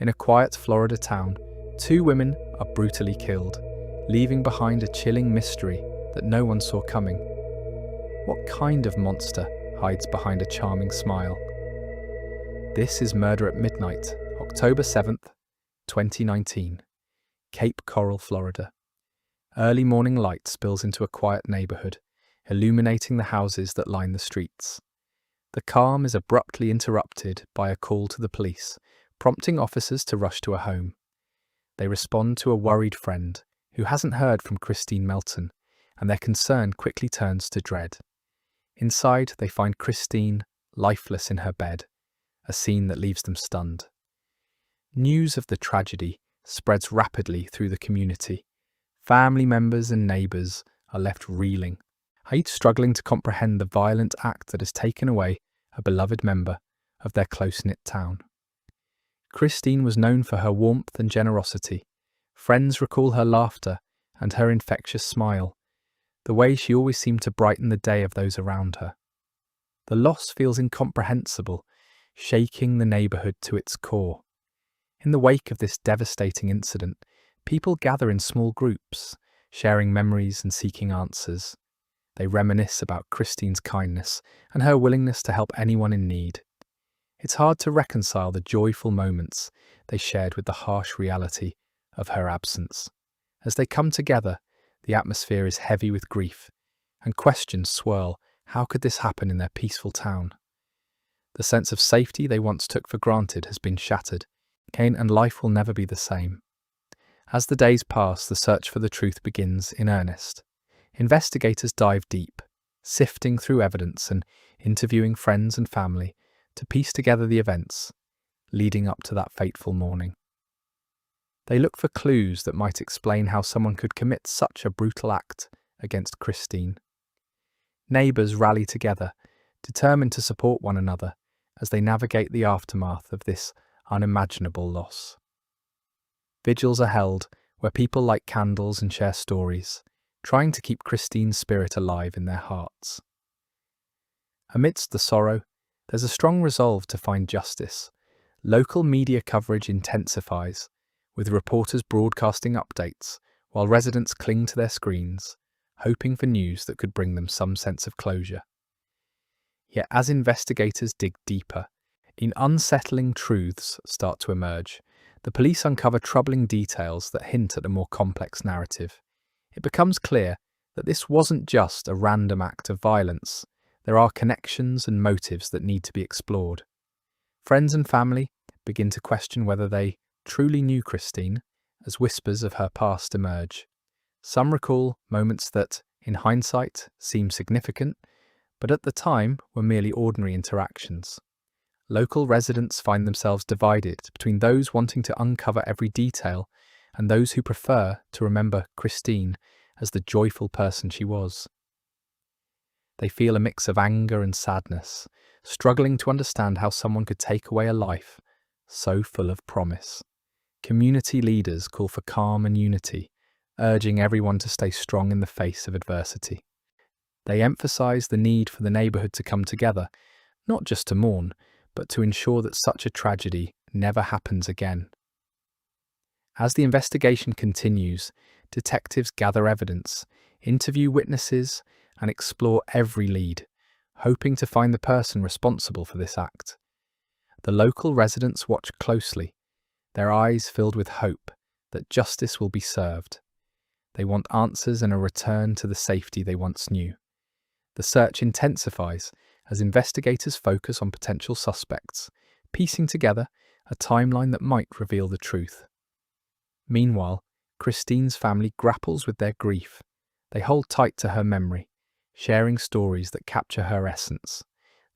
In a quiet Florida town, two women are brutally killed, leaving behind a chilling mystery that no one saw coming. What kind of monster hides behind a charming smile? This is Murder at Midnight, October 7th, 2019, Cape Coral, Florida. Early morning light spills into a quiet neighborhood, illuminating the houses that line the streets. The calm is abruptly interrupted by a call to the police, prompting officers to rush to a home. They respond to a worried friend who hasn't heard from Christine Melton, and their concern quickly turns to dread. Inside, they find Christine lifeless in her bed, a scene that leaves them stunned. News of the tragedy spreads rapidly through the community. Family members and neighbours are left reeling, each struggling to comprehend the violent act that has taken away a beloved member of their close-knit town. Christine was known for her warmth and generosity. Friends recall her laughter and her infectious smile, the way she always seemed to brighten the day of those around her. The loss feels incomprehensible, shaking the neighbourhood to its core. In the wake of this devastating incident, people gather in small groups, sharing memories and seeking answers. They reminisce about Christine's kindness and her willingness to help anyone in need. It's hard to reconcile the joyful moments they shared with the harsh reality of her absence. As they come together, the atmosphere is heavy with grief, and questions swirl: how could this happen in their peaceful town? The sense of safety they once took for granted has been shattered, and life will never be the same. As the days pass, the search for the truth begins in earnest. Investigators dive deep, sifting through evidence and interviewing friends and family to piece together the events leading up to that fateful morning. They look for clues that might explain how someone could commit such a brutal act against Christine. Neighbours rally together, determined to support one another as they navigate the aftermath of this unimaginable loss. Vigils are held where people light candles and share stories, trying to keep Christine's spirit alive in their hearts. Amidst the sorrow, there's a strong resolve to find justice. Local media coverage intensifies, with reporters broadcasting updates, while residents cling to their screens, hoping for news that could bring them some sense of closure. Yet as investigators dig deeper, unsettling truths start to emerge. The police uncover troubling details that hint at a more complex narrative. It becomes clear that this wasn't just a random act of violence. There are connections and motives that need to be explored. Friends and family begin to question whether they truly knew Christine, as whispers of her past emerge. Some recall moments that, in hindsight, seem significant, but at the time were merely ordinary interactions. Local residents find themselves divided between those wanting to uncover every detail and those who prefer to remember Christine as the joyful person she was. They feel a mix of anger and sadness, struggling to understand how someone could take away a life so full of promise. Community leaders call for calm and unity, urging everyone to stay strong in the face of adversity. They emphasize the need for the neighborhood to come together, not just to mourn, but to ensure that such a tragedy never happens again. As the investigation continues, detectives gather evidence, interview witnesses, and explore every lead, hoping to find the person responsible for this act. The local residents watch closely, their eyes filled with hope that justice will be served. They want answers and a return to the safety they once knew. The search intensifies as investigators focus on potential suspects, piecing together a timeline that might reveal the truth. Meanwhile, Christine's family grapples with their grief. They hold tight to her memory, sharing stories that capture her essence.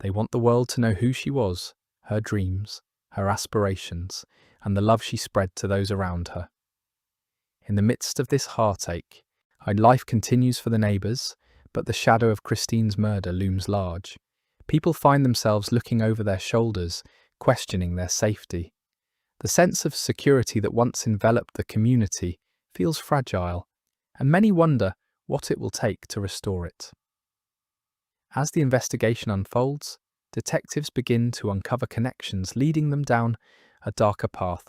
They want the world to know who she was, her dreams, her aspirations, and the love she spread to those around her. In the midst of this heartache, life continues for the neighbours, but the shadow of Christine's murder looms large. People find themselves looking over their shoulders, questioning their safety. The sense of security that once enveloped the community feels fragile, and many wonder what it will take to restore it. As the investigation unfolds, detectives begin to uncover connections leading them down a darker path.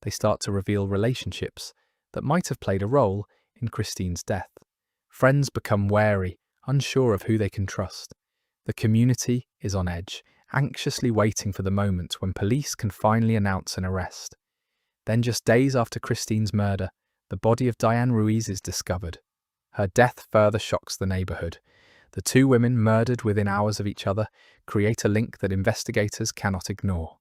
they start to reveal relationships that might have played a role in Christine's death. Friends become wary, unsure of who they can trust. The community is on edge, anxiously waiting for the moment when police can finally announce an arrest. Then, just days after Christine's murder, the body of Diane Ruiz is discovered. Her death further shocks the neighborhood. The two women, murdered within hours of each other, create a link that investigators cannot ignore.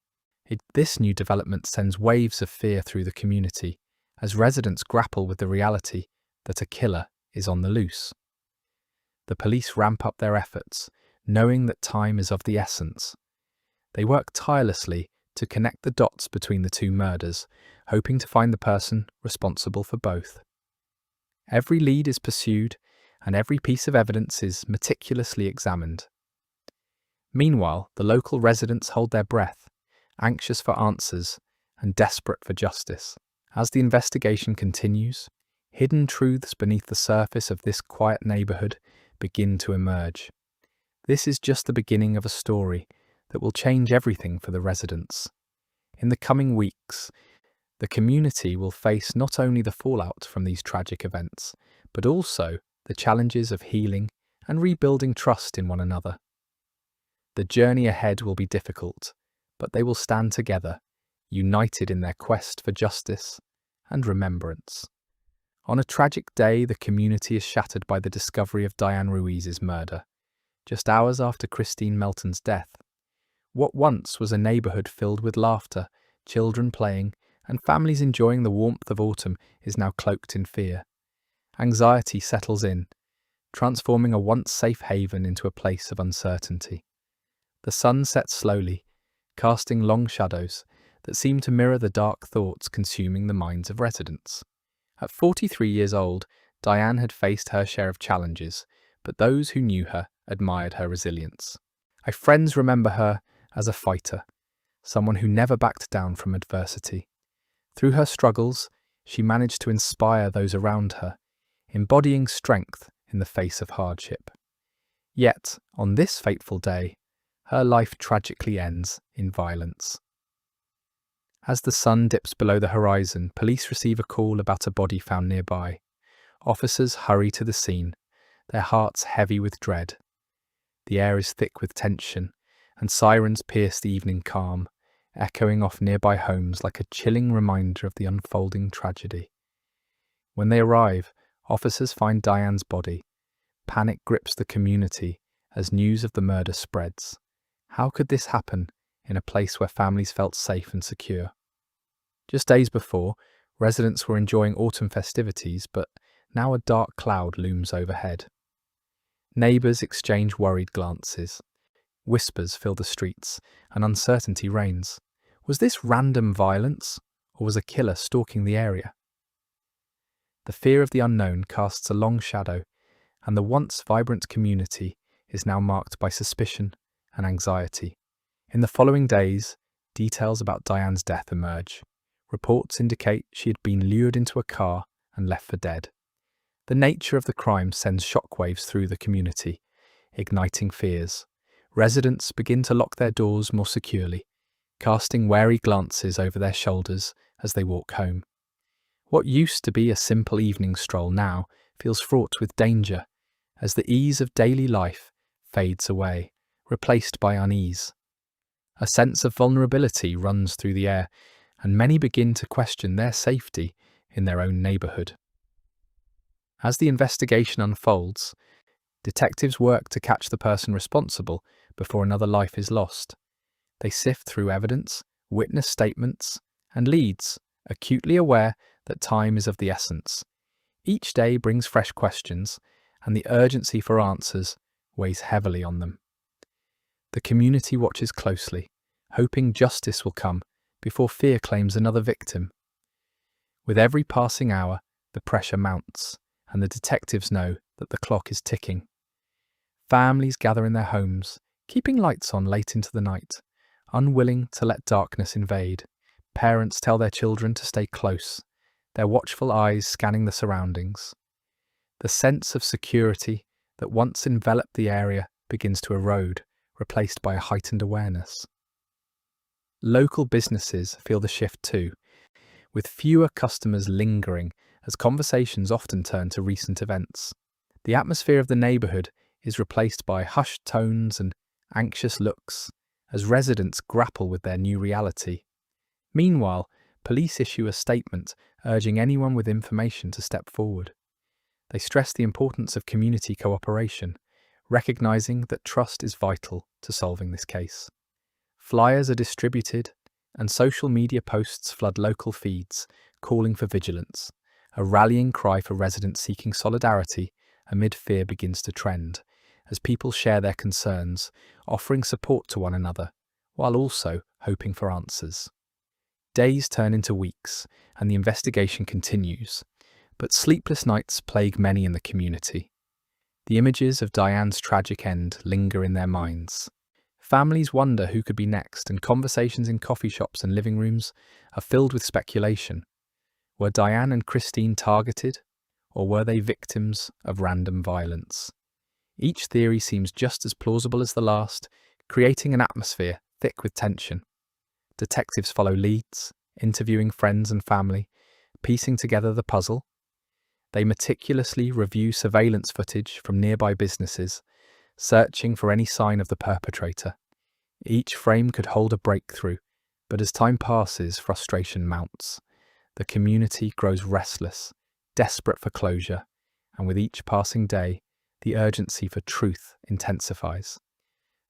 This new development sends waves of fear through the community, as residents grapple with the reality that a killer is on the loose. The police ramp up their efforts, knowing that time is of the essence. They work tirelessly to connect the dots between the two murders, hoping to find the person responsible for both. Every lead is pursued, and every piece of evidence is meticulously examined. Meanwhile, the local residents hold their breath, anxious for answers and desperate for justice. As the investigation continues, hidden truths beneath the surface of this quiet neighborhood begin to emerge. This is just the beginning of a story that will change everything for the residents. In the coming weeks, the community will face not only the fallout from these tragic events, but also the challenges of healing and rebuilding trust in one another. The journey ahead will be difficult, but they will stand together, united in their quest for justice and remembrance. On a tragic day, the community is shattered by the discovery of Diane Ruiz's murder, just hours after Christine Melton's death. What once was a neighborhood filled with laughter, children playing, and families enjoying the warmth of autumn is now cloaked in fear. Anxiety settles in, transforming a once safe haven into a place of uncertainty. The sun sets slowly, casting long shadows that seem to mirror the dark thoughts consuming the minds of residents. At 43 years old, Diane had faced her share of challenges, but those who knew her admired her resilience. Her friends remember her as a fighter, someone who never backed down from adversity. Through her struggles, she managed to inspire those around her, embodying strength in the face of hardship. Yet, on this fateful day, her life tragically ends in violence. As the sun dips below the horizon, police receive a call about a body found nearby. Officers hurry to the scene, their hearts heavy with dread. The air is thick with tension, and sirens pierce the evening calm, echoing off nearby homes like a chilling reminder of the unfolding tragedy. When they arrive, officers find Diane's body. Panic grips the community as news of the murder spreads. How could this happen in a place where families felt safe and secure? Just days before, residents were enjoying autumn festivities, but now a dark cloud looms overhead. Neighbours exchange worried glances. Whispers fill the streets, and uncertainty reigns. Was this random violence, or was a killer stalking the area? The fear of the unknown casts a long shadow, and the once vibrant community is now marked by suspicion and anxiety. In the following days, details about Diane's death emerge. Reports indicate she had been lured into a car and left for dead. The nature of the crime sends shockwaves through the community, igniting fears. Residents begin to lock their doors more securely, casting wary glances over their shoulders as they walk home. What used to be a simple evening stroll now feels fraught with danger, as the ease of daily life fades away, replaced by unease. A sense of vulnerability runs through the air, and many begin to question their safety in their own neighborhood. As the investigation unfolds, detectives work to catch the person responsible before another life is lost. They sift through evidence, witness statements, and leads, acutely aware that time is of the essence. Each day brings fresh questions, and the urgency for answers weighs heavily on them. The community watches closely, hoping justice will come before fear claims another victim. With every passing hour, the pressure mounts, and the detectives know that the clock is ticking. Families gather in their homes, keeping lights on late into the night, unwilling to let darkness invade. Parents tell their children to stay close, their watchful eyes scanning the surroundings. The sense of security that once enveloped the area begins to erode, replaced by a heightened awareness. Local businesses feel the shift too. with fewer customers lingering as conversations often turn to recent events. The atmosphere of the neighbourhood is replaced by hushed tones and anxious looks as residents grapple with their new reality. Meanwhile, police issue a statement urging anyone with information to step forward. They stress the importance of community cooperation, recognising that trust is vital to solving this case. Flyers are distributed, and social media posts flood local feeds, calling for vigilance. A rallying cry for residents seeking solidarity amid fear begins to trend, as people share their concerns, offering support to one another, while also hoping for answers. Days turn into weeks, and the investigation continues, but sleepless nights plague many in the community. The images of Diane's tragic end linger in their minds. Families wonder who could be next, and conversations in coffee shops and living rooms are filled with speculation. Were Diane and Christine targeted, or were they victims of random violence? Each theory seems just as plausible as the last, creating an atmosphere thick with tension. Detectives follow leads, interviewing friends and family, piecing together the puzzle. They meticulously review surveillance footage from nearby businesses, searching for any sign of the perpetrator. Each frame could hold a breakthrough, but as time passes, frustration mounts. The community grows restless, desperate for closure, and with each passing day, the urgency for truth intensifies.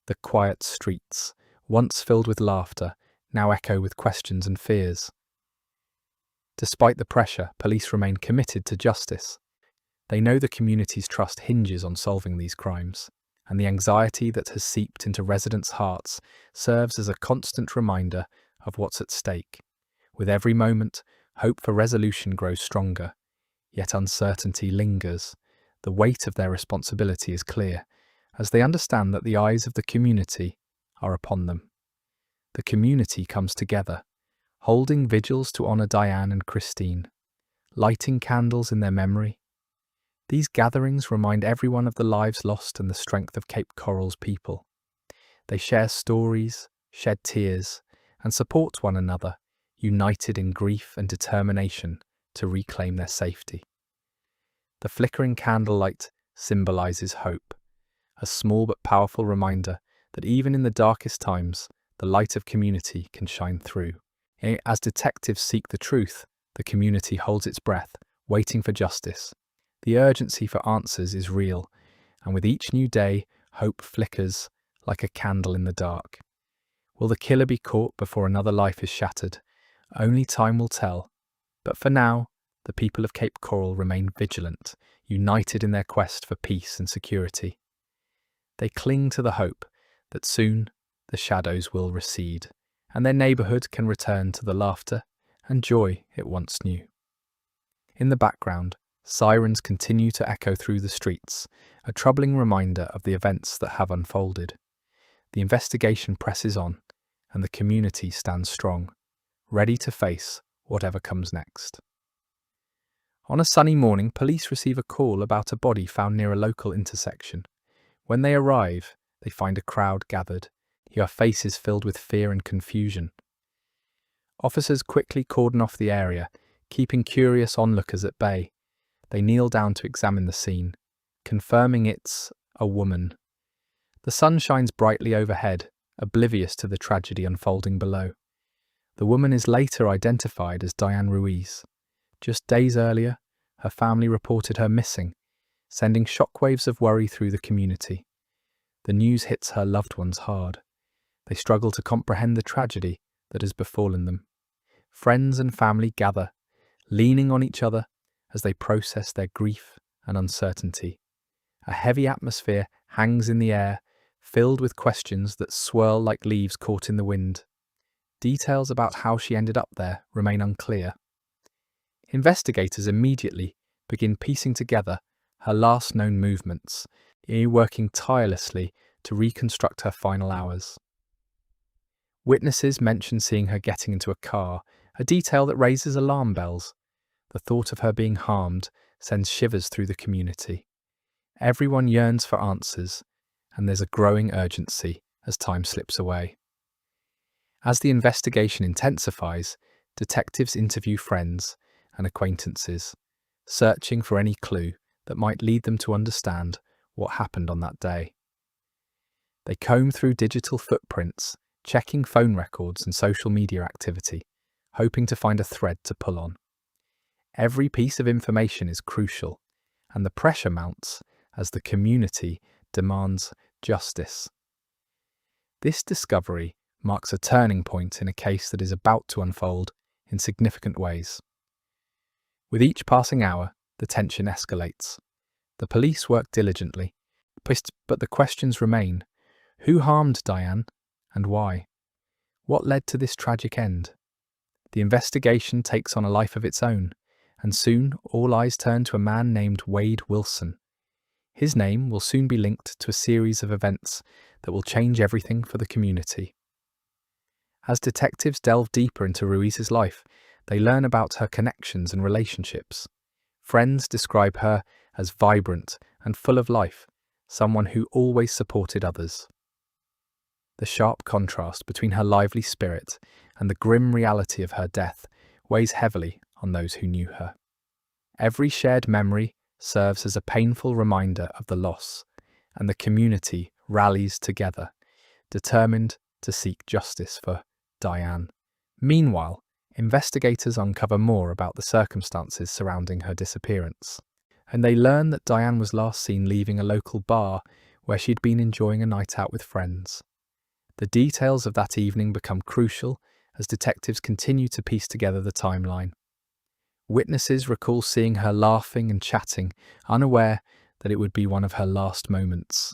The quiet streets, once filled with laughter, now echo with questions and fears. Despite the pressure, police remain committed to justice. They know the community's trust hinges on solving these crimes, and the anxiety that has seeped into residents' hearts serves as a constant reminder of what's at stake. With every moment, hope for resolution grows stronger, yet uncertainty lingers. The weight of their responsibility is clear, as they understand that the eyes of the community are upon them. The community comes together, holding vigils to honour Diane and Christine, lighting candles in their memory. These gatherings remind everyone of the lives lost and the strength of Cape Coral's people. They share stories, shed tears, and support one another, united in grief and determination to reclaim their safety. The flickering candlelight symbolises hope, a small but powerful reminder that even in the darkest times, the light of community can shine through. As detectives seek the truth, the community holds its breath, waiting for justice. The urgency for answers is real, and with each new day, hope flickers like a candle in the dark. Will the killer be caught before another life is shattered? Only time will tell. But for now, the people of Cape Coral remain vigilant, united in their quest for peace and security. They cling to the hope that soon the shadows will recede, and their neighbourhood can return to the laughter and joy it once knew. In the background, sirens continue to echo through the streets, a troubling reminder of the events that have unfolded. The investigation presses on, and the community stands strong, ready to face whatever comes next. On a sunny morning, police receive a call about a body found near a local intersection. When they arrive, they find a crowd gathered, their faces filled with fear and confusion. Officers quickly cordon off the area, keeping curious onlookers at bay. They kneel down to examine the scene, confirming it's a woman. The sun shines brightly overhead, oblivious to the tragedy unfolding below. The woman is later identified as Diane Ruiz. Just days earlier, her family reported her missing, sending shockwaves of worry through the community. The news hits her loved ones hard. They struggle to comprehend the tragedy that has befallen them. Friends and family gather, leaning on each other as they process their grief and uncertainty. A heavy atmosphere hangs in the air, filled with questions that swirl like leaves caught in the wind. Details about how she ended up there remain unclear. Investigators immediately begin piecing together her last known movements, working tirelessly to reconstruct her final hours. Witnesses mention seeing her getting into a car, a detail that raises alarm bells. The thought of her being harmed sends shivers through the community. Everyone yearns for answers, and there's a growing urgency as time slips away. As the investigation intensifies, detectives interview friends and acquaintances, searching for any clue that might lead them to understand what happened on that day. They comb through digital footprints, checking phone records and social media activity, hoping to find a thread to pull on. Every piece of information is crucial, and the pressure mounts as the community demands justice. This discovery marks a turning point in a case that is about to unfold in significant ways. With each passing hour, the tension escalates. The police work diligently, but the questions remain. Who harmed Diane, and why? What led to this tragic end? The investigation takes on a life of its own, and soon all eyes turn to a man named Wade Wilson. His name will soon be linked to a series of events that will change everything for the community. As detectives delve deeper into Ruiz's life, they learn about her connections and relationships. Friends describe her as vibrant and full of life, someone who always supported others. The sharp contrast between her lively spirit and the grim reality of her death weighs heavily on those who knew her. Every shared memory serves as a painful reminder of the loss, and the community rallies together, determined to seek justice for Diane. Meanwhile, investigators uncover more about the circumstances surrounding her disappearance, and they learn that Diane was last seen leaving a local bar where she'd been enjoying a night out with friends. The details of that evening become crucial as detectives continue to piece together the timeline. Witnesses recall seeing her laughing and chatting, unaware that it would be one of her last moments.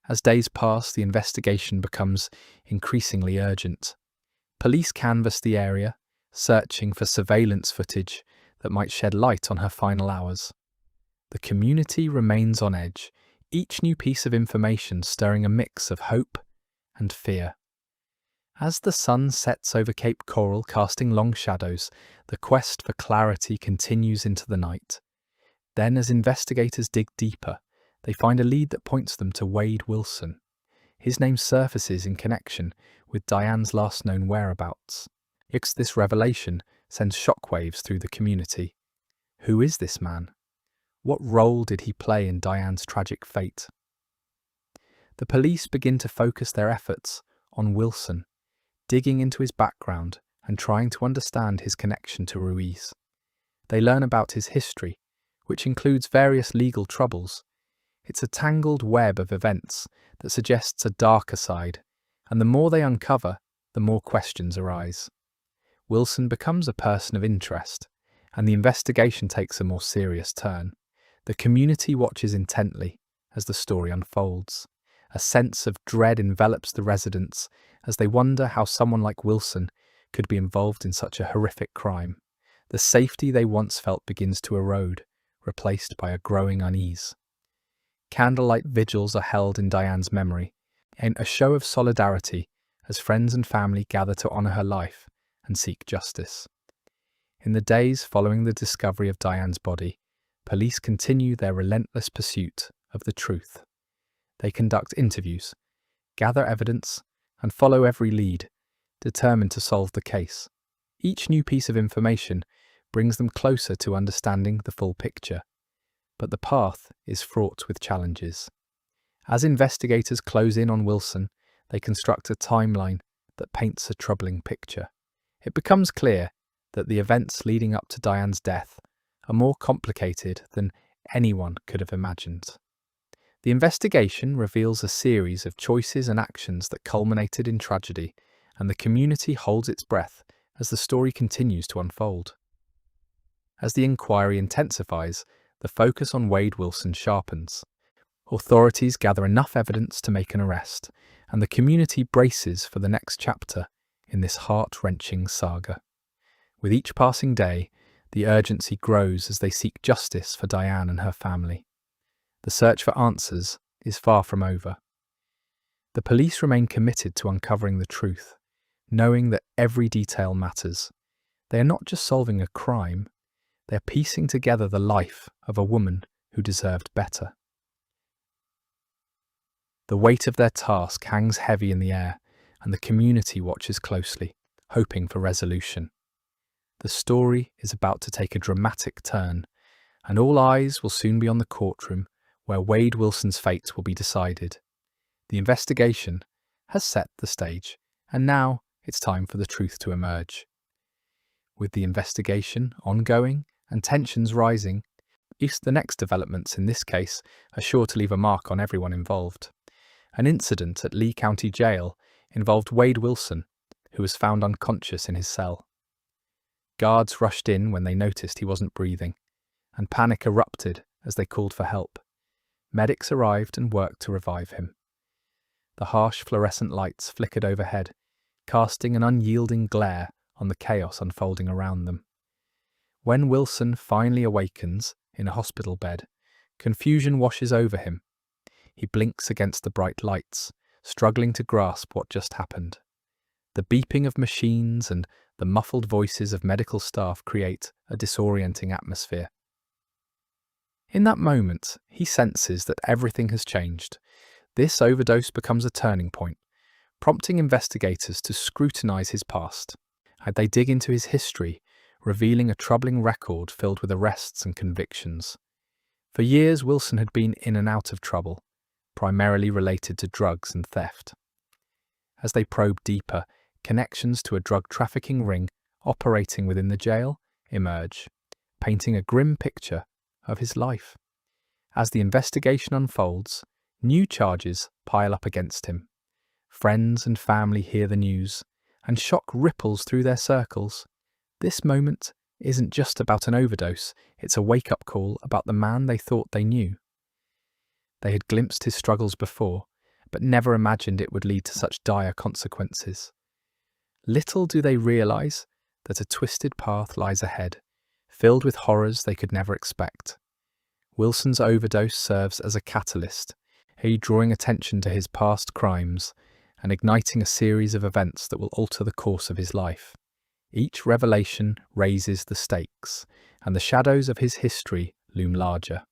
As days pass, the investigation becomes increasingly urgent. Police canvass the area, searching for surveillance footage that might shed light on her final hours. The community remains on edge, each new piece of information stirring a mix of hope and fear. As the sun sets over Cape Coral, casting long shadows, the quest for clarity continues into the night. Then, as investigators dig deeper, they find a lead that points them to Wade Wilson. His name surfaces in connection with Diane's last known whereabouts. This revelation sends shockwaves through the community. Who is this man? What role did he play in Diane's tragic fate? The police begin to focus their efforts on Wilson, digging into his background and trying to understand his connection to Ruiz. They learn about his history, which includes various legal troubles. It's a tangled web of events that suggests a darker side, and the more they uncover, the more questions arise. Wilson becomes a person of interest, and the investigation takes a more serious turn. The community watches intently as the story unfolds. A sense of dread envelops the residents as they wonder how someone like Wilson could be involved in such a horrific crime. The safety they once felt begins to erode, replaced by a growing unease. Candlelight vigils are held in Diane's memory, in a show of solidarity as friends and family gather to honour her life and seek justice. In the days following the discovery of Diane's body, police continue their relentless pursuit of the truth. They conduct interviews, gather evidence, and follow every lead, determined to solve the case. Each new piece of information brings them closer to understanding the full picture, but the path is fraught with challenges. As investigators close in on Wilson, they construct a timeline that paints a troubling picture. It becomes clear that the events leading up to Diane's death are more complicated than anyone could have imagined. The investigation reveals a series of choices and actions that culminated in tragedy, and the community holds its breath as the story continues to unfold. As the inquiry intensifies, the focus on Wade Wilson sharpens. Authorities gather enough evidence to make an arrest, and the community braces for the next chapter in this heart-wrenching saga. With each passing day, the urgency grows as they seek justice for Diane and her family. The search for answers is far from over. The police remain committed to uncovering the truth, knowing that every detail matters. They are not just solving a crime, they are piecing together the life of a woman who deserved better. The weight of their task hangs heavy in the air, and the community watches closely, hoping for resolution. The story is about to take a dramatic turn, and all eyes will soon be on the courtroom where Wade Wilson's fate will be decided. The investigation has set the stage, and now it's time for the truth to emerge. With the investigation ongoing and tensions rising, the next developments in this case are sure to leave a mark on everyone involved. An incident at Lee County Jail involved Wade Wilson, who was found unconscious in his cell. Guards rushed in when they noticed he wasn't breathing, and panic erupted as they called for help. Medics arrived and worked to revive him. The harsh fluorescent lights flickered overhead, casting an unyielding glare on the chaos unfolding around them. When Wilson finally awakens in a hospital bed, confusion washes over him. He blinks against the bright lights, struggling to grasp what just happened. The beeping of machines and the muffled voices of medical staff create a disorienting atmosphere. In that moment, he senses that everything has changed. This overdose becomes a turning point, prompting investigators to scrutinize his past. They dig into his history, revealing a troubling record filled with arrests and convictions. For years, Wilson had been in and out of trouble, primarily related to drugs and theft. As they probe deeper, connections to a drug trafficking ring operating within the jail emerge, painting a grim picture of his life. As the investigation unfolds, new charges pile up against him. Friends and family hear the news, and shock ripples through their circles. This moment isn't just about an overdose, it's a wake-up call about the man they thought they knew. They had glimpsed his struggles before, but never imagined it would lead to such dire consequences. Little do they realise that a twisted path lies ahead, filled with horrors they could never expect. Wilson's overdose serves as a catalyst, drawing attention to his past crimes and igniting a series of events that will alter the course of his life. Each revelation raises the stakes, and the shadows of his history loom larger.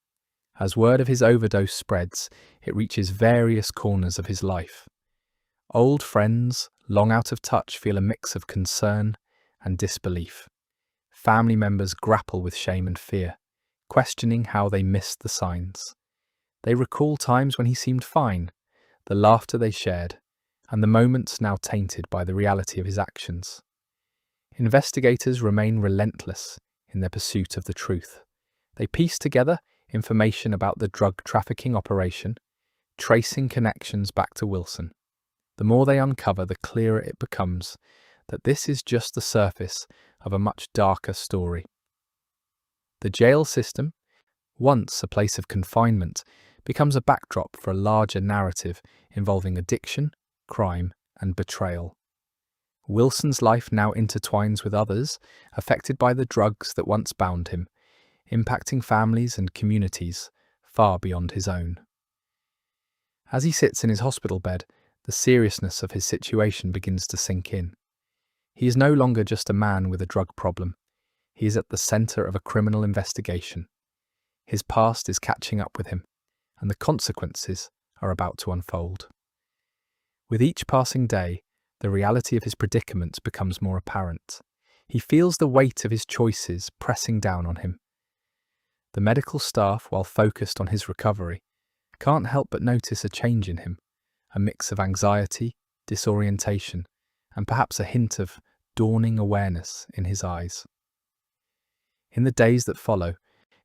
As word of his overdose spreads, it reaches various corners of his life. Old friends, long out of touch, feel a mix of concern and disbelief. Family members grapple with shame and fear, questioning how they missed the signs. They recall times when he seemed fine, the laughter they shared, and the moments now tainted by the reality of his actions. Investigators remain relentless in their pursuit of the truth. They piece together information about the drug trafficking operation, tracing connections back to Wilson. The more they uncover, the clearer it becomes that this is just the surface of a much darker story. The jail system, once a place of confinement, becomes a backdrop for a larger narrative involving addiction, crime, and betrayal. Wilson's life now intertwines with others affected by the drugs that once bound him, impacting families and communities far beyond his own. As he sits in his hospital bed, the seriousness of his situation begins to sink in. He is no longer just a man with a drug problem. He is at the centre of a criminal investigation. His past is catching up with him, and the consequences are about to unfold. With each passing day, the reality of his predicament becomes more apparent. He feels the weight of his choices pressing down on him. The medical staff, while focused on his recovery, can't help but notice a change in him, a mix of anxiety, disorientation, and perhaps a hint of dawning awareness in his eyes. In the days that follow,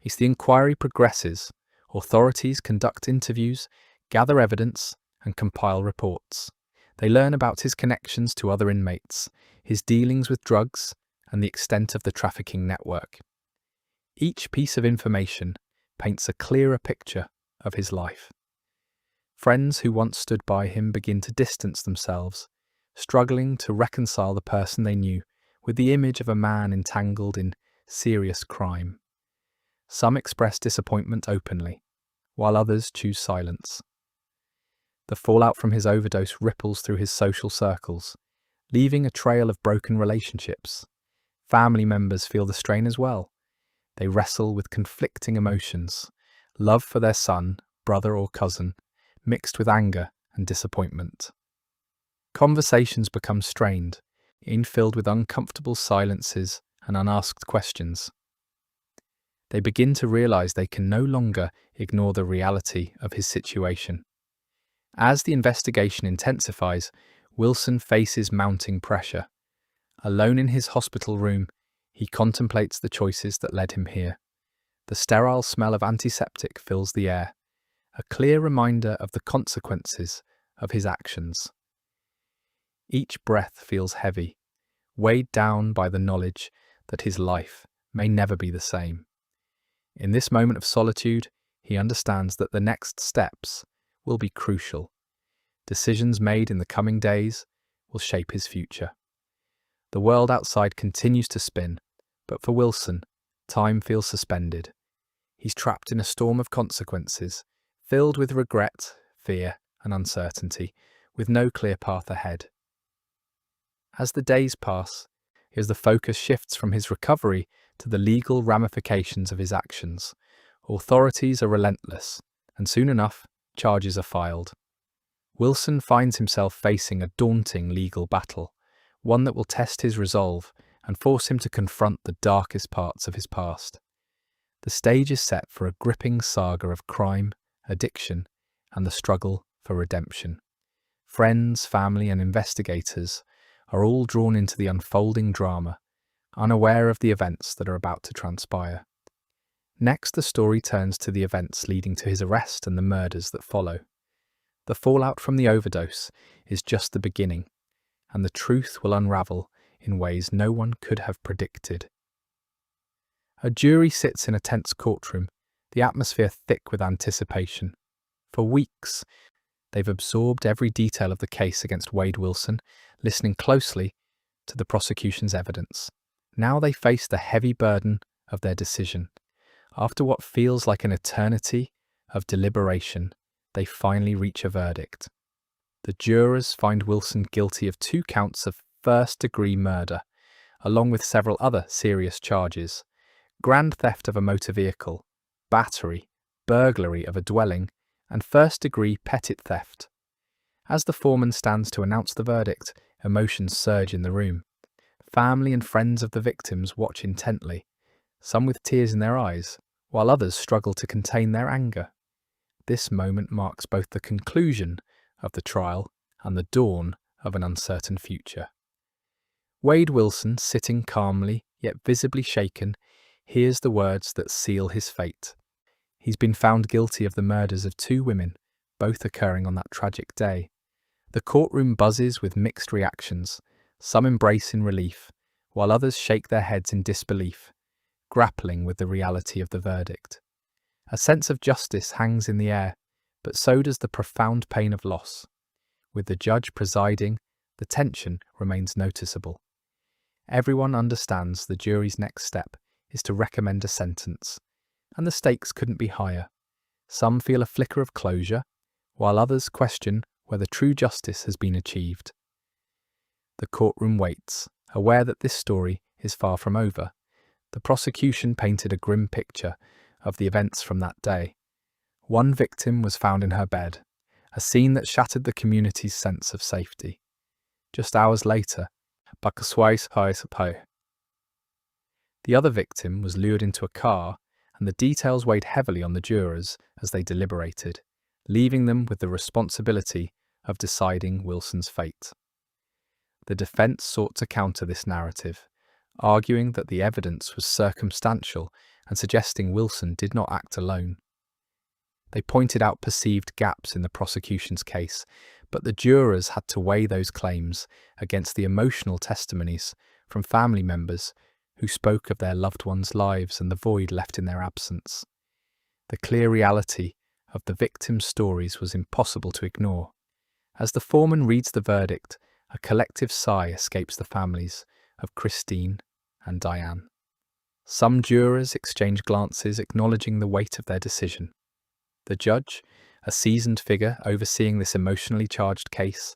as the inquiry progresses, authorities conduct interviews, gather evidence, and compile reports. They learn about his connections to other inmates, his dealings with drugs, and the extent of the trafficking network. Each piece of information paints a clearer picture of his life. Friends who once stood by him begin to distance themselves, struggling to reconcile the person they knew with the image of a man entangled in serious crime. Some express disappointment openly, while others choose silence. The fallout from his overdose ripples through his social circles, leaving a trail of broken relationships. Family members feel the strain as well. They wrestle with conflicting emotions, love for their son, brother or cousin, mixed with anger and disappointment. Conversations become strained, filled with uncomfortable silences and unasked questions. They begin to realize they can no longer ignore the reality of his situation. As the investigation intensifies, Wilson faces mounting pressure. Alone in his hospital room, he contemplates the choices that led him here. The sterile smell of antiseptic fills the air, a clear reminder of the consequences of his actions. Each breath feels heavy, weighed down by the knowledge that his life may never be the same. In this moment of solitude, he understands that the next steps will be crucial. Decisions made in the coming days will shape his future. The world outside continues to spin, but for Wilson, time feels suspended. He's trapped in a storm of consequences, filled with regret, fear, and uncertainty, with no clear path ahead. As the days pass, as the focus shifts from his recovery to the legal ramifications of his actions, authorities are relentless, and soon enough, charges are filed. Wilson finds himself facing a daunting legal battle, one that will test his resolve and force him to confront the darkest parts of his past. The stage is set for a gripping saga of crime, addiction, and the struggle for redemption. Friends, family, and investigators are all drawn into the unfolding drama, unaware of the events that are about to transpire. Next, the story turns to the events leading to his arrest and the murders that follow. The fallout from the overdose is just the beginning, and the truth will unravel in ways no one could have predicted. A jury sits in a tense courtroom, the atmosphere thick with anticipation. For weeks, they've absorbed every detail of the case against Wade Wilson, listening closely to the prosecution's evidence. Now they face the heavy burden of their decision. After what feels like an eternity of deliberation, they finally reach a verdict. The jurors find Wilson guilty of 2 counts of first-degree murder, along with several other serious charges: grand theft of a motor vehicle, battery, burglary of a dwelling, and first-degree petit theft. As the foreman stands to announce the verdict, emotions surge in the room. Family and friends of the victims watch intently, some with tears in their eyes, while others struggle to contain their anger. This moment marks both the conclusion of the trial and the dawn of an uncertain future. Wade Wilson, sitting calmly, yet visibly shaken, hears the words that seal his fate. He's been found guilty of the murders of 2 women, both occurring on that tragic day. The courtroom buzzes with mixed reactions. Some embrace in relief, while others shake their heads in disbelief, grappling with the reality of the verdict. A sense of justice hangs in the air, but so does the profound pain of loss. With the judge presiding, the tension remains noticeable. Everyone understands the jury's next step is to recommend a sentence, and the stakes couldn't be higher. Some feel a flicker of closure, while others question whether true justice has been achieved. The courtroom waits, aware that this story is far from over. The prosecution painted a grim picture of the events from that day. One victim was found in her bed, a scene that shattered the community's sense of safety. Just hours later, the other victim was lured into a car, and the details weighed heavily on the jurors as they deliberated, leaving them with the responsibility of deciding Wilson's fate. The defense sought to counter this narrative, arguing that the evidence was circumstantial and suggesting Wilson did not act alone. They pointed out perceived gaps in the prosecution's case, but the jurors had to weigh those claims against the emotional testimonies from family members who spoke of their loved ones' lives and the void left in their absence. The clear reality of the victims' stories was impossible to ignore. As the foreman reads the verdict, a collective sigh escapes the families of Christine and Diane. Some jurors exchange glances acknowledging the weight of their decision. The judge, a seasoned figure overseeing this emotionally charged case,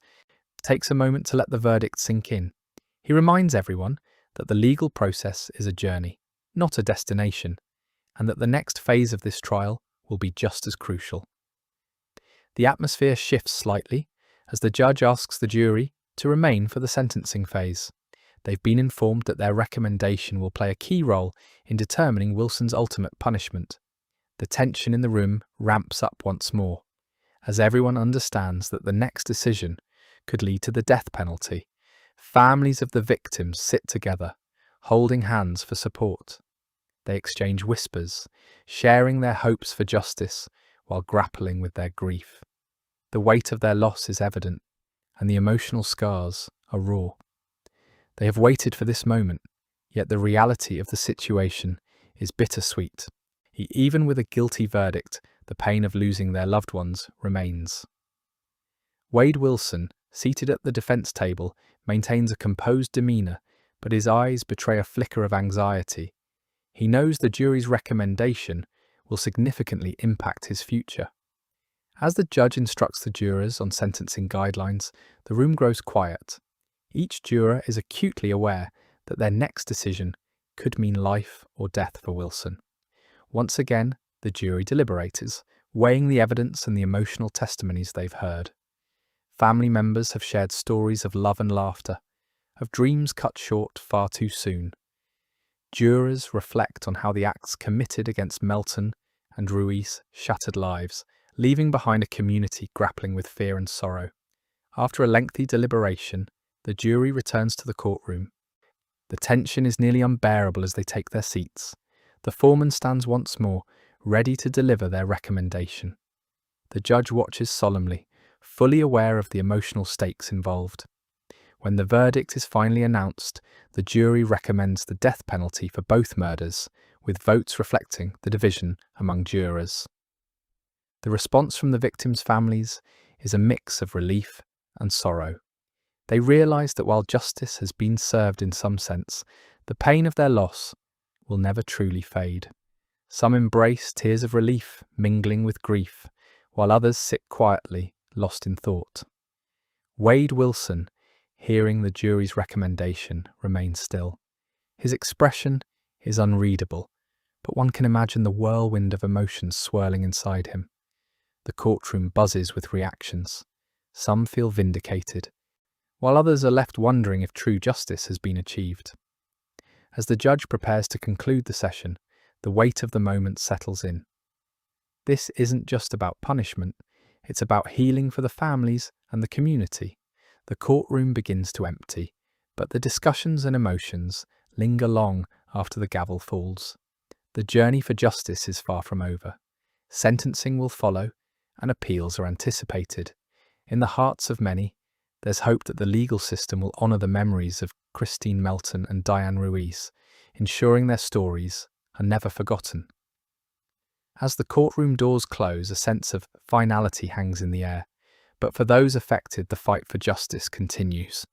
takes a moment to let the verdict sink in. He reminds everyone that the legal process is a journey, not a destination, and that the next phase of this trial will be just as crucial. The atmosphere shifts slightly as the judge asks the jury to remain for the sentencing phase. They've been informed that their recommendation will play a key role in determining Wilson's ultimate punishment. The tension in the room ramps up once more, as everyone understands that the next decision could lead to the death penalty. Families of the victims sit together, holding hands for support. They exchange whispers, sharing their hopes for justice while grappling with their grief. The weight of their loss is evident, and the emotional scars are raw. They have waited for this moment, yet the reality of the situation is bittersweet. Even with a guilty verdict, the pain of losing their loved ones remains. Wade Wilson, seated at the defense table, maintains a composed demeanor, but his eyes betray a flicker of anxiety. He knows the jury's recommendation will significantly impact his future. As the judge instructs the jurors on sentencing guidelines, the room grows quiet. Each juror is acutely aware that their next decision could mean life or death for Wilson. Once again, the jury deliberates, weighing the evidence and the emotional testimonies they've heard. Family members have shared stories of love and laughter, of dreams cut short far too soon. Jurors reflect on how the acts committed against Melton and Ruiz shattered lives, leaving behind a community grappling with fear and sorrow. After a lengthy deliberation, the jury returns to the courtroom. The tension is nearly unbearable as they take their seats. The foreman stands once more, ready to deliver their recommendation. The judge watches solemnly, fully aware of the emotional stakes involved. When the verdict is finally announced, the jury recommends the death penalty for both murders, with votes reflecting the division among jurors. The response from the victims' families is a mix of relief and sorrow. They realise that while justice has been served in some sense, the pain of their loss will never truly fade. Some embrace tears of relief mingling with grief, while others sit quietly, lost in thought. Wade Wilson, hearing the jury's recommendation, remains still. His expression is unreadable, but one can imagine the whirlwind of emotions swirling inside him. The courtroom buzzes with reactions. Some feel vindicated, while others are left wondering if true justice has been achieved. As the judge prepares to conclude the session, the weight of the moment settles in. This isn't just about punishment, it's about healing for the families and the community. The courtroom begins to empty, but the discussions and emotions linger long after the gavel falls. The journey for justice is far from over. Sentencing will follow, and appeals are anticipated. In the hearts of many, there's hope that the legal system will honour the memories of Christine Melton and Diane Ruiz, ensuring their stories are never forgotten. As the courtroom doors close, a sense of finality hangs in the air, but for those affected, the fight for justice continues.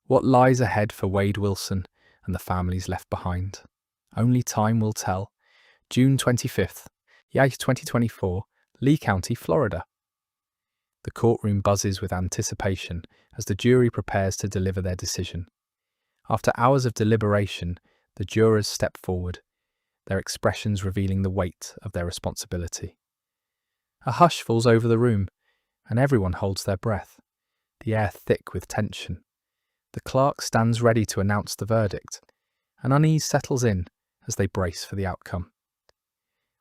What lies ahead for Wade Wilson and the families left behind? Only time will tell. June 25th, 2024, Lee County, Florida. The courtroom buzzes with anticipation as the jury prepares to deliver their decision. After hours of deliberation, the jurors step forward, their expressions revealing the weight of their responsibility. A hush falls over the room, and everyone holds their breath, the air thick with tension. The clerk stands ready to announce the verdict, and unease settles in as they brace for the outcome.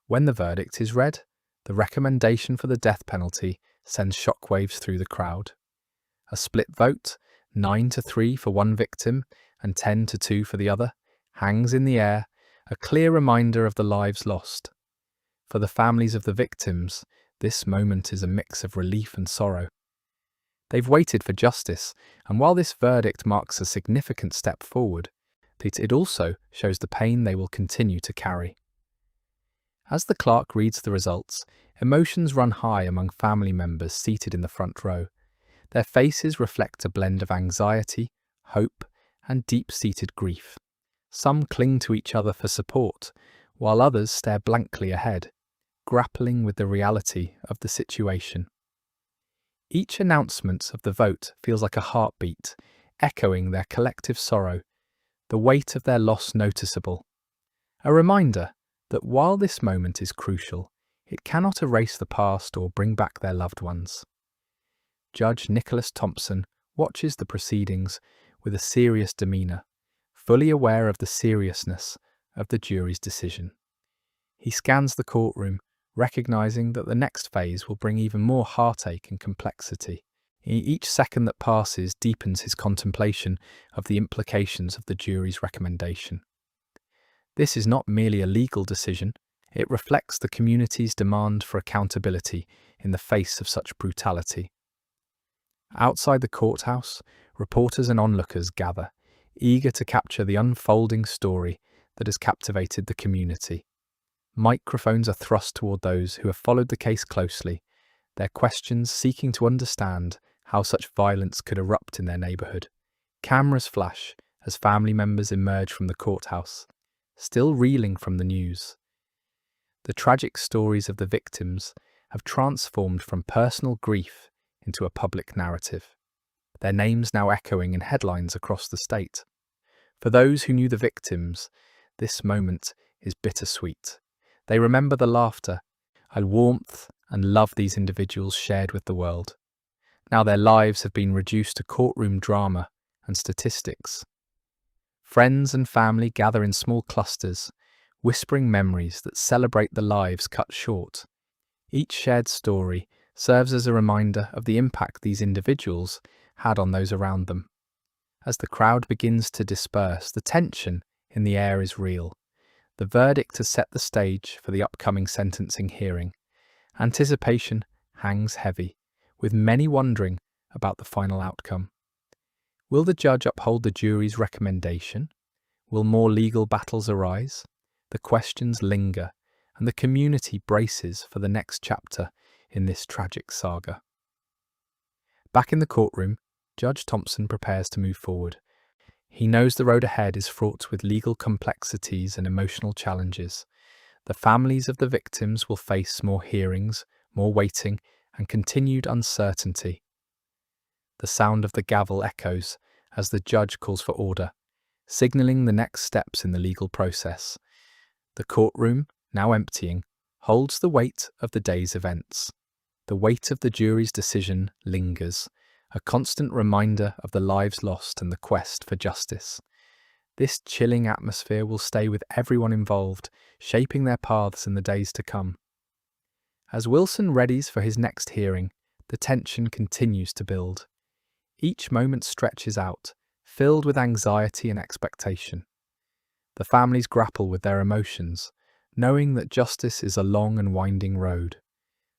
When the verdict is read, the recommendation for the death penalty sends shockwaves through the crowd. A split vote, 9-3 for one victim and 10-2 for the other, hangs in the air, a clear reminder of the lives lost. For the families of the victims, this moment is a mix of relief and sorrow. They've waited for justice, and while this verdict marks a significant step forward, it also shows the pain they will continue to carry. As the clerk reads the results, emotions run high among family members seated in the front row. Their faces reflect a blend of anxiety, hope, and deep-seated grief. Some cling to each other for support, while others stare blankly ahead, grappling with the reality of the situation. Each announcement of the vote feels like a heartbeat, echoing their collective sorrow, the weight of their loss noticeable. A reminder that while this moment is crucial, it cannot erase the past or bring back their loved ones. Judge Nicholas Thompson watches the proceedings with a serious demeanor, fully aware of the seriousness of the jury's decision. He scans the courtroom, recognizing that the next phase will bring even more heartache and complexity. Each second that passes deepens his contemplation of the implications of the jury's recommendation. This is not merely a legal decision, it reflects the community's demand for accountability in the face of such brutality. Outside the courthouse, reporters and onlookers gather, eager to capture the unfolding story that has captivated the community. Microphones are thrust toward those who have followed the case closely, their questions seeking to understand how such violence could erupt in their neighborhood. Cameras flash as family members emerge from the courthouse, still reeling from the news. The tragic stories of the victims have transformed from personal grief into a public narrative, their names now echoing in headlines across the state. For those who knew the victims, this moment is bittersweet. They remember the laughter and warmth and love these individuals shared with the world. Now their lives have been reduced to courtroom drama and statistics. Friends and family gather in small clusters, whispering memories that celebrate the lives cut short. Each shared story serves as a reminder of the impact these individuals had on those around them. As the crowd begins to disperse, the tension in the air is real. The verdict has set the stage for the upcoming sentencing hearing. Anticipation hangs heavy, with many wondering about the final outcome. Will the judge uphold the jury's recommendation? Will more legal battles arise? The questions linger, and the community braces for the next chapter in this tragic saga. Back in the courtroom, Judge Thompson prepares to move forward. He knows the road ahead is fraught with legal complexities and emotional challenges. The families of the victims will face more hearings, more waiting, and continued uncertainty. The sound of the gavel echoes as the judge calls for order, signalling the next steps in the legal process. The courtroom, now emptying, holds the weight of the day's events. The weight of the jury's decision lingers, a constant reminder of the lives lost and the quest for justice. This chilling atmosphere will stay with everyone involved, shaping their paths in the days to come. As Wilson readies for his next hearing, the tension continues to build. Each moment stretches out, filled with anxiety and expectation. The families grapple with their emotions, knowing that justice is a long and winding road.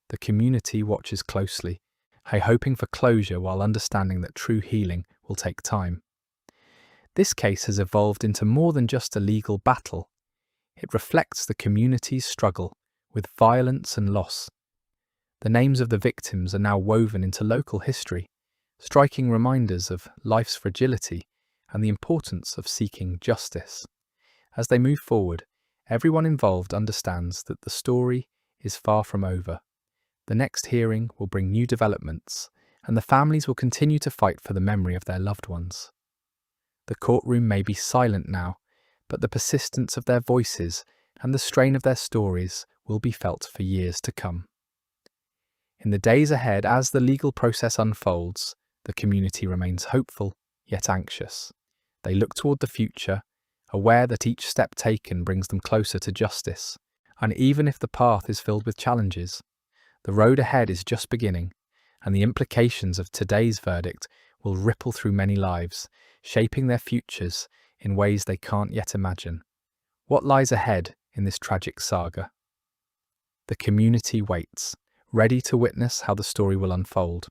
The community watches closely, hoping for closure while understanding that true healing will take time. This case has evolved into more than just a legal battle. It reflects the community's struggle with violence and loss. The names of the victims are now woven into local history, striking reminders of life's fragility and the importance of seeking justice. As they move forward, everyone involved understands that the story is far from over. The next hearing will bring new developments, and the families will continue to fight for the memory of their loved ones. The courtroom may be silent now, but the persistence of their voices and the strain of their stories will be felt for years to come. In the days ahead, as the legal process unfolds, the community remains hopeful, yet anxious. They look toward the future, aware that each step taken brings them closer to justice. And even if the path is filled with challenges, the road ahead is just beginning, and the implications of today's verdict will ripple through many lives, shaping their futures in ways they can't yet imagine. What lies ahead in this tragic saga? The community waits, ready to witness how the story will unfold.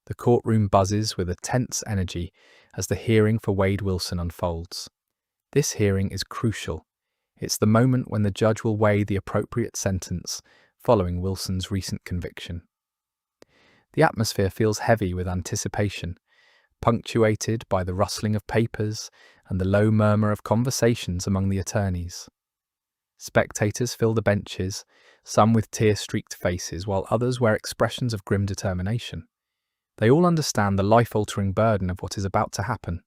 The courtroom buzzes with a tense energy as the hearing for Wade Wilson unfolds. This hearing is crucial. It's the moment when the judge will weigh the appropriate sentence following Wilson's recent conviction. The atmosphere feels heavy with anticipation, punctuated by the rustling of papers and the low murmur of conversations among the attorneys. Spectators fill the benches, some with tear-streaked faces, while others wear expressions of grim determination. They all understand the life-altering burden of what is about to happen.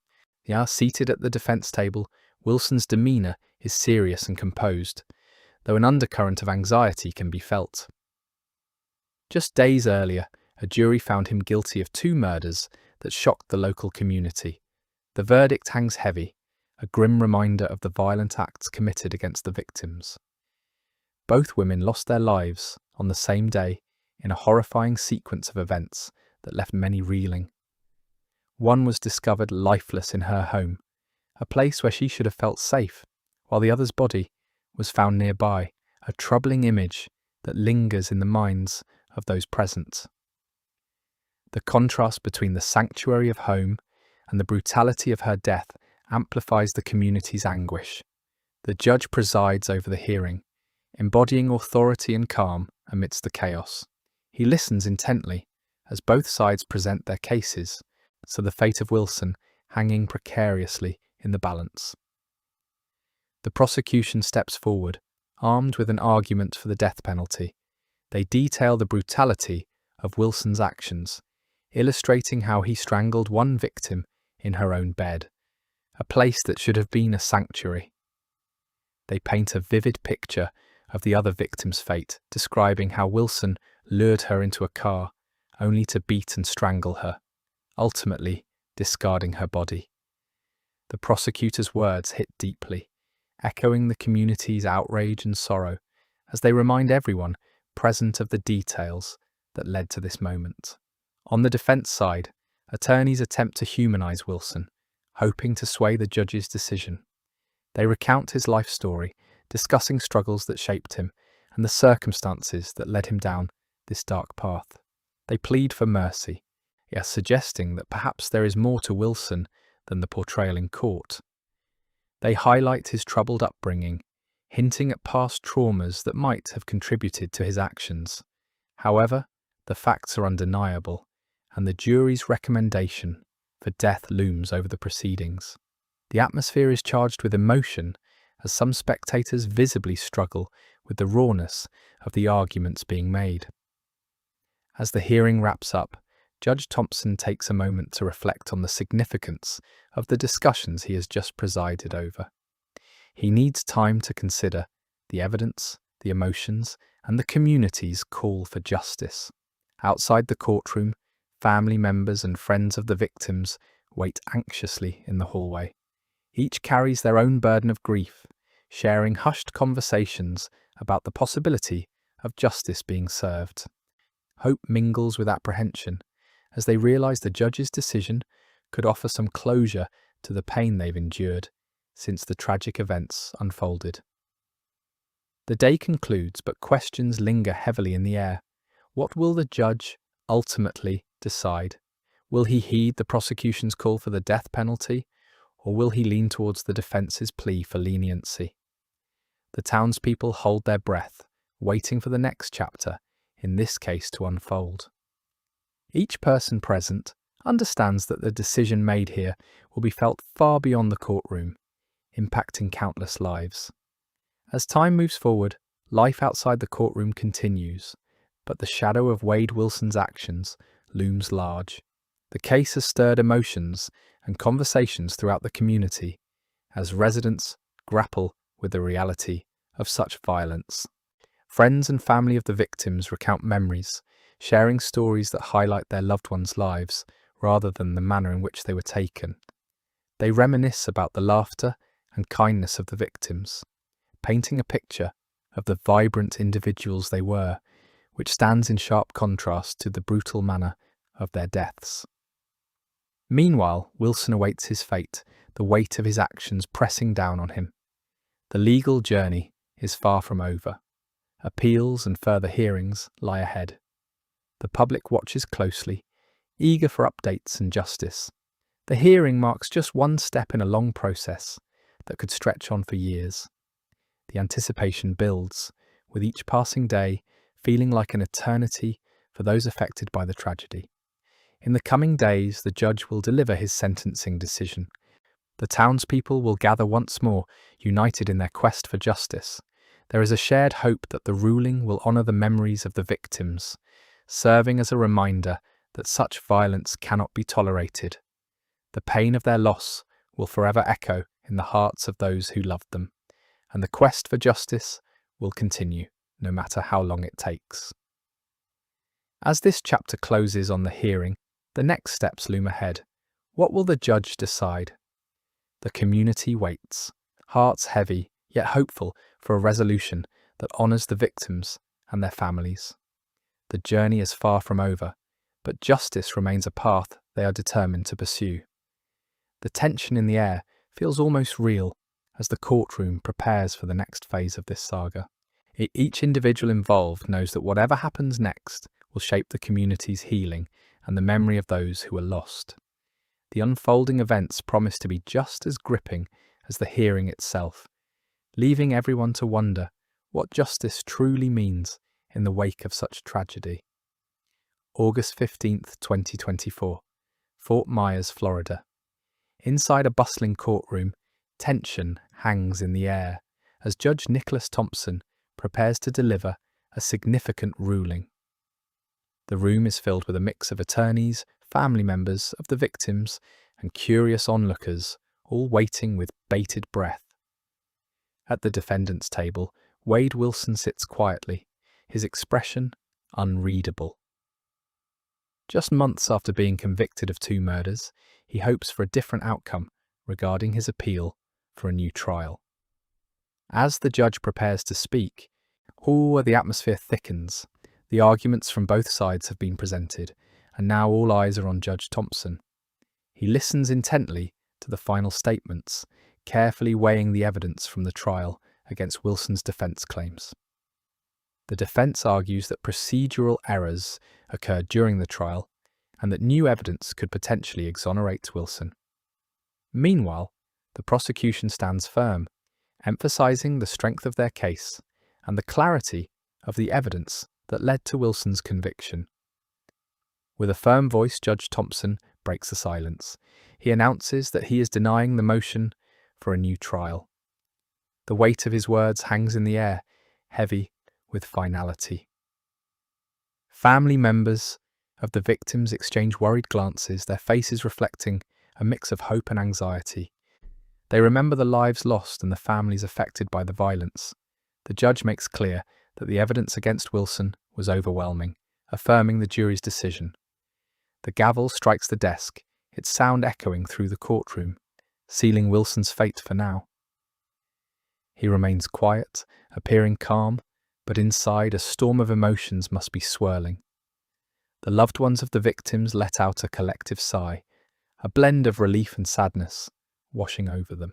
Seated at the defense table, Wilson's demeanor is serious and composed, though an undercurrent of anxiety can be felt. Just days earlier, a jury found him guilty of 2 murders that shocked the local community. The verdict hangs heavy, a grim reminder of the violent acts committed against the victims. Both women lost their lives on the same day in a horrifying sequence of events that left many reeling. One was discovered lifeless in her home, a place where she should have felt safe, while the other's body was found nearby, a troubling image that lingers in the minds of those present. The contrast between the sanctuary of home and the brutality of her death amplifies the community's anguish. The judge presides over the hearing, embodying authority and calm amidst the chaos. He listens intently as both sides present their cases, so the fate of Wilson hanging precariously in the balance. The prosecution steps forward, armed with an argument for the death penalty. They detail the brutality of Wilson's actions, illustrating how he strangled one victim in her own bed, a place that should have been a sanctuary. They paint a vivid picture of the other victim's fate, describing how Wilson lured her into a car, only to beat and strangle her, ultimately discarding her body. The prosecutor's words hit deeply, echoing the community's outrage and sorrow as they remind everyone present of the details that led to this moment. On the defense side, attorneys attempt to humanize Wilson, hoping to sway the judge's decision. They recount his life story, discussing struggles that shaped him and the circumstances that led him down this dark path. They plead for mercy, yet suggesting that perhaps there is more to Wilson than the portrayal in court. They highlight his troubled upbringing, hinting at past traumas that might have contributed to his actions. However, the facts are undeniable, and the jury's recommendation for death looms over the proceedings. The atmosphere is charged with emotion as some spectators visibly struggle with the rawness of the arguments being made. As the hearing wraps up, Judge Thompson takes a moment to reflect on the significance of the discussions he has just presided over. He needs time to consider the evidence, the emotions, and the community's call for justice. Outside the courtroom, family members and friends of the victims wait anxiously in the hallway. Each carries their own burden of grief, sharing hushed conversations about the possibility of justice being served. Hope mingles with apprehension as they realize the judge's decision could offer some closure to the pain they've endured since the tragic events unfolded. The day concludes, but questions linger heavily in the air. What will the judge ultimately decide? Will he heed the prosecution's call for the death penalty, or will he lean towards the defense's plea for leniency? The townspeople hold their breath, waiting for the next chapter in this case to unfold. Each person present understands that the decision made here will be felt far beyond the courtroom, impacting countless lives. As time moves forward, life outside the courtroom continues, but the shadow of Wade Wilson's actions looms large. The case has stirred emotions and conversations throughout the community as residents grapple with the reality of such violence. Friends and family of the victims recount memories, sharing stories that highlight their loved ones' lives rather than the manner in which they were taken. They reminisce about the laughter and kindness of the victims, painting a picture of the vibrant individuals they were, which stands in sharp contrast to the brutal manner of their deaths. Meanwhile, Wilson awaits his fate, the weight of his actions pressing down on him. The legal journey is far from over. Appeals and further hearings lie ahead. The public watches closely, eager for updates and justice. The hearing marks just one step in a long process that could stretch on for years. The anticipation builds, with each passing day feeling like an eternity for those affected by the tragedy. In the coming days, the judge will deliver his sentencing decision. The townspeople will gather once more, united in their quest for justice. There is a shared hope that the ruling will honour the memories of the victims, serving as a reminder that such violence cannot be tolerated. The pain of their loss will forever echo in the hearts of those who loved them, and the quest for justice will continue, no matter how long it takes. As this chapter closes on the hearing, the next steps loom ahead. What will the judge decide? The community waits, hearts heavy yet hopeful for a resolution that honours the victims and their families. The journey is far from over, but justice remains a path they are determined to pursue. The tension in the air feels almost real as the courtroom prepares for the next phase of this saga. Each individual involved knows that whatever happens next will shape the community's healing and the memory of those who were lost. The unfolding events promise to be just as gripping as the hearing itself, leaving everyone to wonder what justice truly means in the wake of such tragedy. August 15th, 2024, Fort Myers, Florida. Inside a bustling courtroom, tension hangs in the air as Judge Nicholas Thompson prepares to deliver a significant ruling. The room is filled with a mix of attorneys, family members of the victims, and curious onlookers, all waiting with bated breath. At the defendant's table, Wade Wilson sits quietly, his expression unreadable. Just months after being convicted of 2 murders, he hopes for a different outcome regarding his appeal for a new trial. As the judge prepares to speak, the atmosphere thickens. The arguments from both sides have been presented, and now all eyes are on Judge Thompson. He listens intently to the final statements, carefully weighing the evidence from the trial against Wilson's defense claims. The defense argues that procedural errors occurred during the trial and that new evidence could potentially exonerate Wilson. Meanwhile, the prosecution stands firm, emphasizing the strength of their case and the clarity of the evidence that led to Wilson's conviction. With a firm voice, Judge Thompson breaks the silence. He announces that he is denying the motion for a new trial. The weight of his words hangs in the air, heavy with finality. Family members of the victims exchange worried glances, their faces reflecting a mix of hope and anxiety. They remember the lives lost and the families affected by the violence. The judge makes clear that the evidence against Wilson was overwhelming, affirming the jury's decision. The gavel strikes the desk, its sound echoing through the courtroom, sealing Wilson's fate for now. He remains quiet, appearing calm, but inside a storm of emotions must be swirling. The loved ones of the victims let out a collective sigh, a blend of relief and sadness washing over them.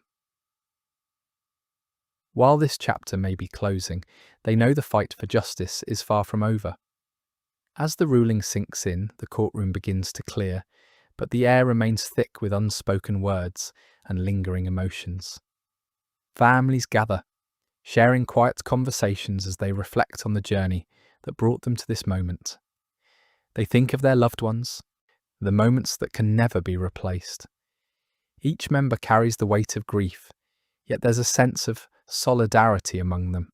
While this chapter may be closing, they know the fight for justice is far from over. As the ruling sinks in, the courtroom begins to clear, but the air remains thick with unspoken words and lingering emotions. Families gather, sharing quiet conversations as they reflect on the journey that brought them to this moment. They think of their loved ones, the moments that can never be replaced. Each member carries the weight of grief, yet there's a sense of solidarity among them.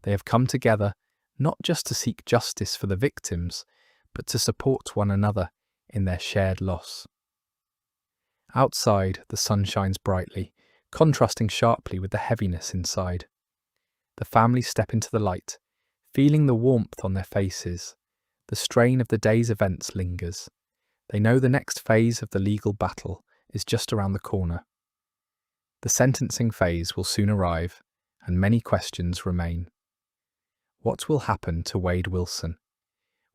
They have come together not just to seek justice for the victims, but to support one another in their shared loss. Outside, the sun shines brightly, contrasting sharply with the heaviness inside. The family step into the light, feeling the warmth on their faces. The strain of the day's events lingers. They know the next phase of the legal battle is just around the corner. The sentencing phase will soon arrive, and many questions remain. What will happen to Wade Wilson?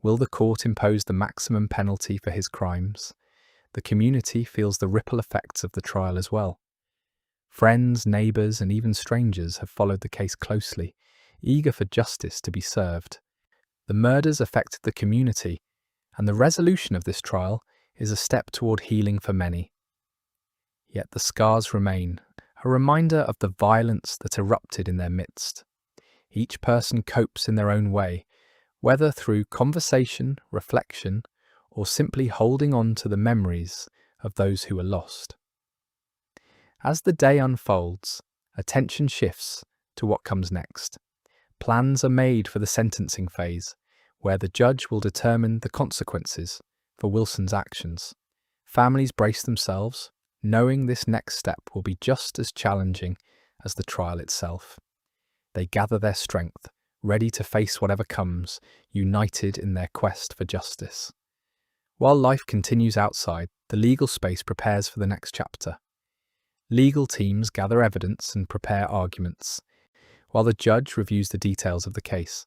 Will the court impose the maximum penalty for his crimes? The community feels the ripple effects of the trial as well. Friends, neighbours, and even strangers have followed the case closely, eager for justice to be served. The murders affected the community, and the resolution of this trial is a step toward healing for many. Yet the scars remain, a reminder of the violence that erupted in their midst. Each person copes in their own way, whether through conversation, reflection, or simply holding on to the memories of those who were lost. As the day unfolds, attention shifts to what comes next. Plans are made for the sentencing phase, where the judge will determine the consequences for Wilson's actions. Families brace themselves, knowing this next step will be just as challenging as the trial itself. They gather their strength, ready to face whatever comes, united in their quest for justice. While life continues outside, the legal space prepares for the next chapter. Legal teams gather evidence and prepare arguments, while the judge reviews the details of the case.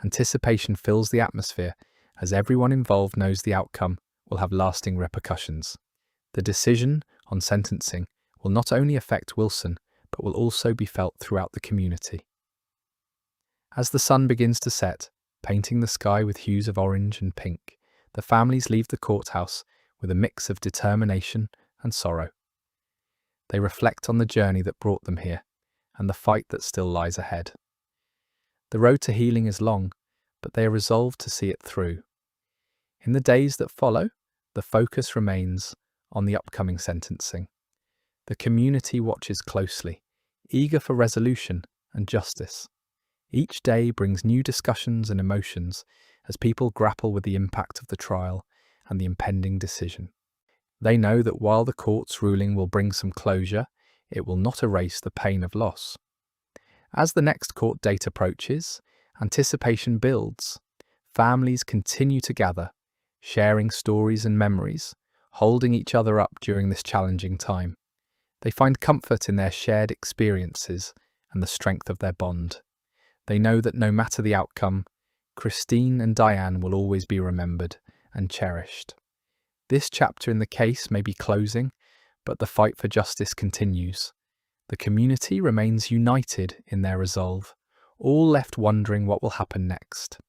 Anticipation fills the atmosphere as everyone involved knows the outcome will have lasting repercussions. The decision on sentencing will not only affect Wilson, but will also be felt throughout the community. As the sun begins to set, painting the sky with hues of orange and pink, the families leave the courthouse with a mix of determination and sorrow. They reflect on the journey that brought them here and the fight that still lies ahead. The road to healing is long, but they are resolved to see it through. In the days that follow, the focus remains on the upcoming sentencing. The community watches closely, eager for resolution and justice. Each day brings new discussions and emotions as people grapple with the impact of the trial and the impending decision. They know that while the court's ruling will bring some closure, it will not erase the pain of loss. As the next court date approaches, anticipation builds. Families continue to gather, sharing stories and memories, holding each other up during this challenging time. They find comfort in their shared experiences and the strength of their bond. They know that no matter the outcome, Christine and Diane will always be remembered and cherished. This chapter in the case may be closing, but the fight for justice continues. The community remains united in their resolve, all left wondering what will happen next.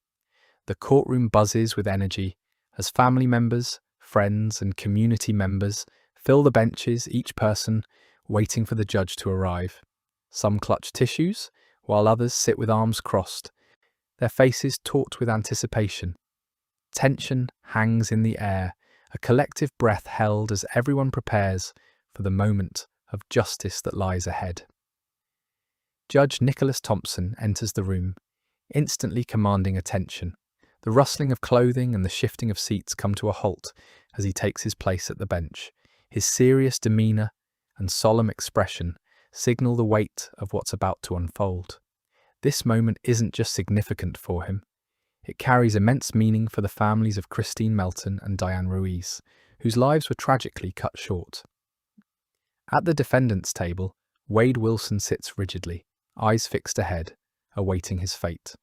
The courtroom buzzes with energy as family members, friends, and community members fill the benches, each person waiting for the judge to arrive. Some clutch tissues, while others sit with arms crossed, their faces taut with anticipation. Tension hangs in the air, a collective breath held as everyone prepares for the moment of justice that lies ahead. Judge Nicholas Thompson enters the room, instantly commanding attention. The rustling of clothing and the shifting of seats come to a halt as he takes his place at the bench. His serious demeanor and solemn expression signal the weight of what's about to unfold. This moment isn't just significant for him. It carries immense meaning for the families of Christine Melton and Diane Ruiz, whose lives were tragically cut short. At the defendant's table, Wade Wilson sits rigidly, eyes fixed ahead, awaiting his fate.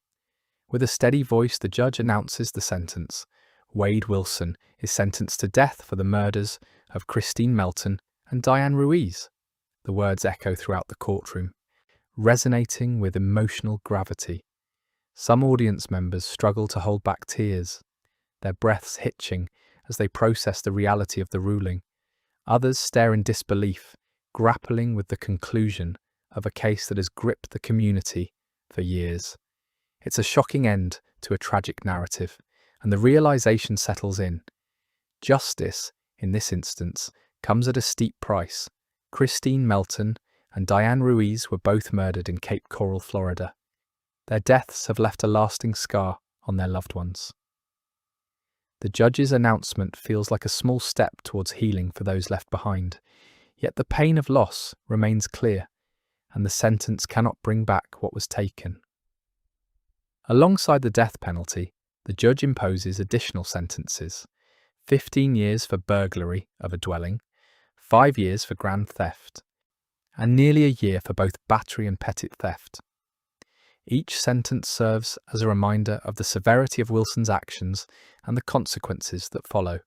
With a steady voice, the judge announces the sentence. Wade Wilson is sentenced to death for the murders of Christine Melton and Diane Ruiz. The words echo throughout the courtroom, resonating with emotional gravity. Some audience members struggle to hold back tears, their breaths hitching as they process the reality of the ruling. Others stare in disbelief, grappling with the conclusion of a case that has gripped the community for years. It's a shocking end to a tragic narrative, and the realization settles in. Justice, in this instance, comes at a steep price. Christine Melton and Diane Ruiz were both murdered in Cape Coral, Florida. Their deaths have left a lasting scar on their loved ones. The judge's announcement feels like a small step towards healing for those left behind, yet the pain of loss remains clear, and the sentence cannot bring back what was taken. Alongside the death penalty, the judge imposes additional sentences: 15 years for burglary of a dwelling, 5 years for grand theft, and nearly a year for both battery and petit theft. Each sentence serves as a reminder of the severity of Wilson's actions and the consequences that follow.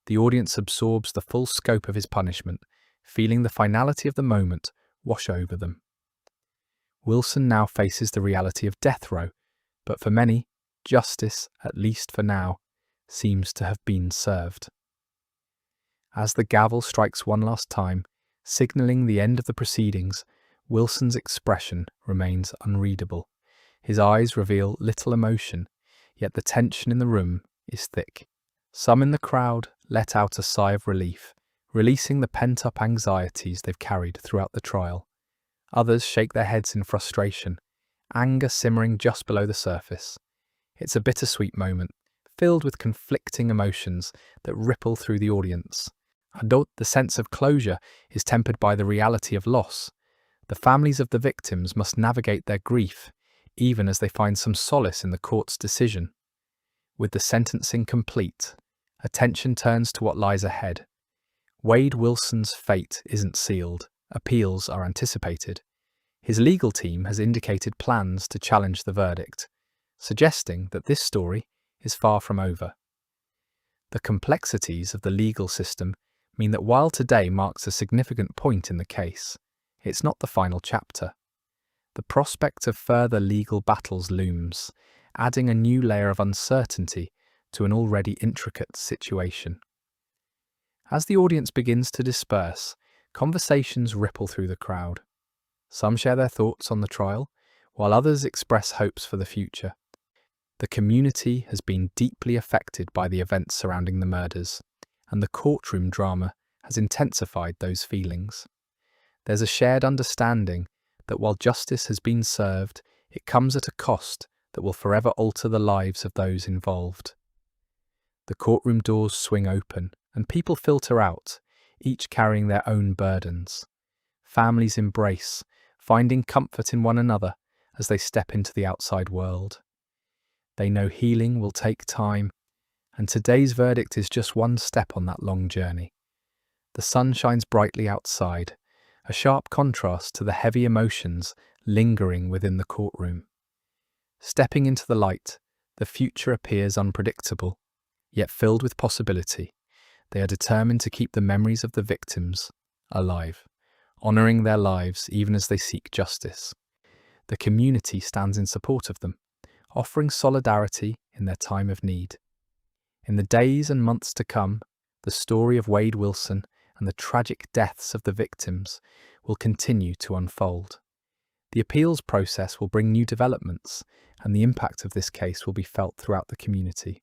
The audience absorbs the full scope of his punishment, feeling the finality of the moment wash over them. Wilson now faces the reality of death row, but for many, justice, at least for now, seems to have been served. As the gavel strikes one last time, signalling the end of the proceedings, Wilson's expression remains unreadable. His eyes reveal little emotion, yet the tension in the room is thick. Some in the crowd let out a sigh of relief, releasing the pent-up anxieties they've carried throughout the trial. Others shake their heads in frustration, anger simmering just below the surface. It's a bittersweet moment, filled with conflicting emotions that ripple through the audience. Although the sense of closure is tempered by the reality of loss, the families of the victims must navigate their grief, even as they find some solace in the court's decision. With the sentencing complete, attention turns to what lies ahead. Wade Wilson's fate isn't sealed. Appeals are anticipated. His legal team has indicated plans to challenge the verdict, suggesting that this story is far from over. The complexities of the legal system mean that while today marks a significant point in the case, it's not the final chapter. The prospect of further legal battles looms, adding a new layer of uncertainty to an already intricate situation. As the audience begins to disperse, conversations ripple through the crowd. Some share their thoughts on the trial, while others express hopes for the future. The community has been deeply affected by the events surrounding the murders, and the courtroom drama has intensified those feelings. There's a shared understanding that while justice has been served, it comes at a cost that will forever alter the lives of those involved. The courtroom doors swing open, and people filter out, each carrying their own burdens. Families embrace, finding comfort in one another as they step into the outside world. They know healing will take time, and today's verdict is just one step on that long journey. The sun shines brightly outside, a sharp contrast to the heavy emotions lingering within the courtroom. Stepping into the light, the future appears unpredictable, yet filled with possibility. They are determined to keep the memories of the victims alive, honouring their lives even as they seek justice. The community stands in support of them, offering solidarity in their time of need. In the days and months to come, the story of Wade Wilson and the tragic deaths of the victims will continue to unfold. The appeals process will bring new developments, and the impact of this case will be felt throughout the community.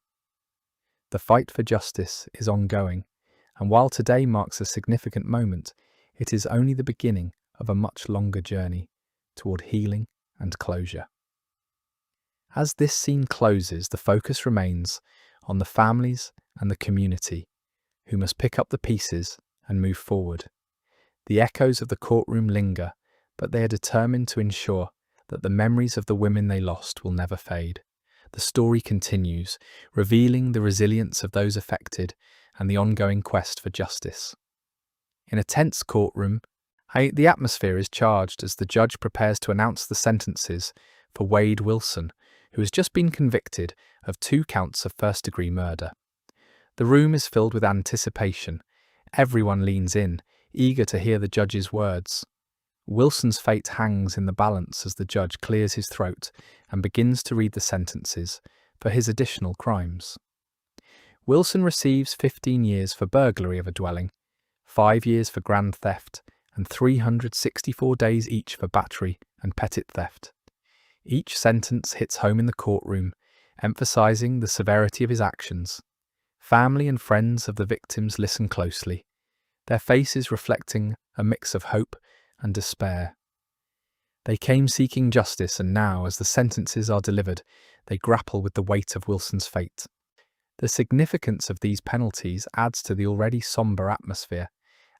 The fight for justice is ongoing, and while today marks a significant moment, it is only the beginning of a much longer journey toward healing and closure. As this scene closes, the focus remains on the families and the community, who must pick up the pieces and move forward. The echoes of the courtroom linger, but they are determined to ensure that the memories of the women they lost will never fade. The story continues, revealing the resilience of those affected and the ongoing quest for justice. In a tense courtroom, the atmosphere is charged as the judge prepares to announce the sentences for Wade Wilson, who has just been convicted of 2 counts of first-degree murder. The room is filled with anticipation. Everyone leans in, eager to hear the judge's words. Wilson's fate hangs in the balance as the judge clears his throat and begins to read the sentences for his additional crimes. Wilson receives 15 years for burglary of a dwelling, 5 years for grand theft, and 364 days each for battery and petit theft. Each sentence hits home in the courtroom, emphasizing the severity of his actions. Family and friends of the victims listen closely, their faces reflecting a mix of hope and despair. They came seeking justice, and now, as the sentences are delivered, they grapple with the weight of Wilson's fate. The significance of these penalties adds to the already somber atmosphere,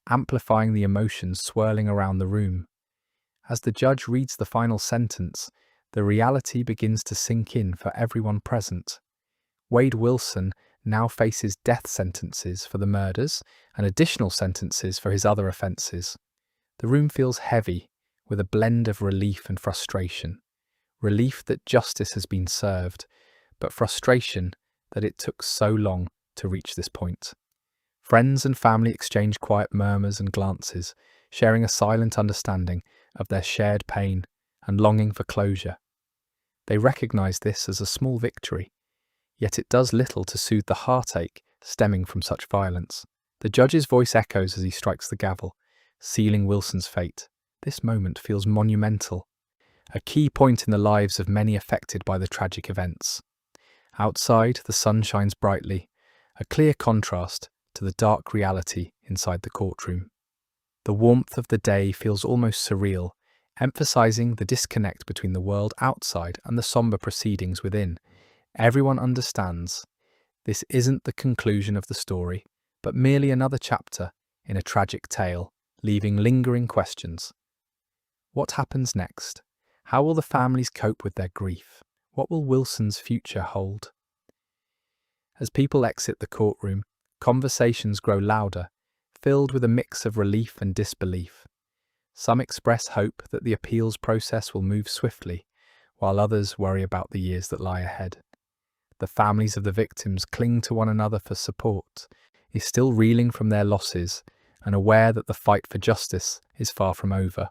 amplifying the emotions swirling around the room. As the judge reads the final sentence, the reality begins to sink in for everyone present. Wade Wilson now faces death sentences for the murders and additional sentences for his other offences. The room feels heavy, with a blend of relief and frustration. Relief that justice has been served, but frustration that it took so long to reach this point. Friends and family exchange quiet murmurs and glances, sharing a silent understanding of their shared pain and longing for closure. They recognise this as a small victory, yet it does little to soothe the heartache stemming from such violence. The judge's voice echoes as he strikes the gavel, sealing Wilson's fate. This moment feels monumental, a key point in the lives of many affected by the tragic events. Outside, the sun shines brightly, a clear contrast to the dark reality inside the courtroom. The warmth of the day feels almost surreal, emphasizing the disconnect between the world outside and the somber proceedings within. Everyone understands this isn't the conclusion of the story, but merely another chapter in a tragic tale, leaving lingering questions. What happens next? How will the families cope with their grief? What will Wilson's future hold? As people exit the courtroom, conversations grow louder, filled with a mix of relief and disbelief. Some express hope that the appeals process will move swiftly, while others worry about the years that lie ahead. The families of the victims cling to one another for support, is still reeling from their losses and aware that the fight for justice is far from over.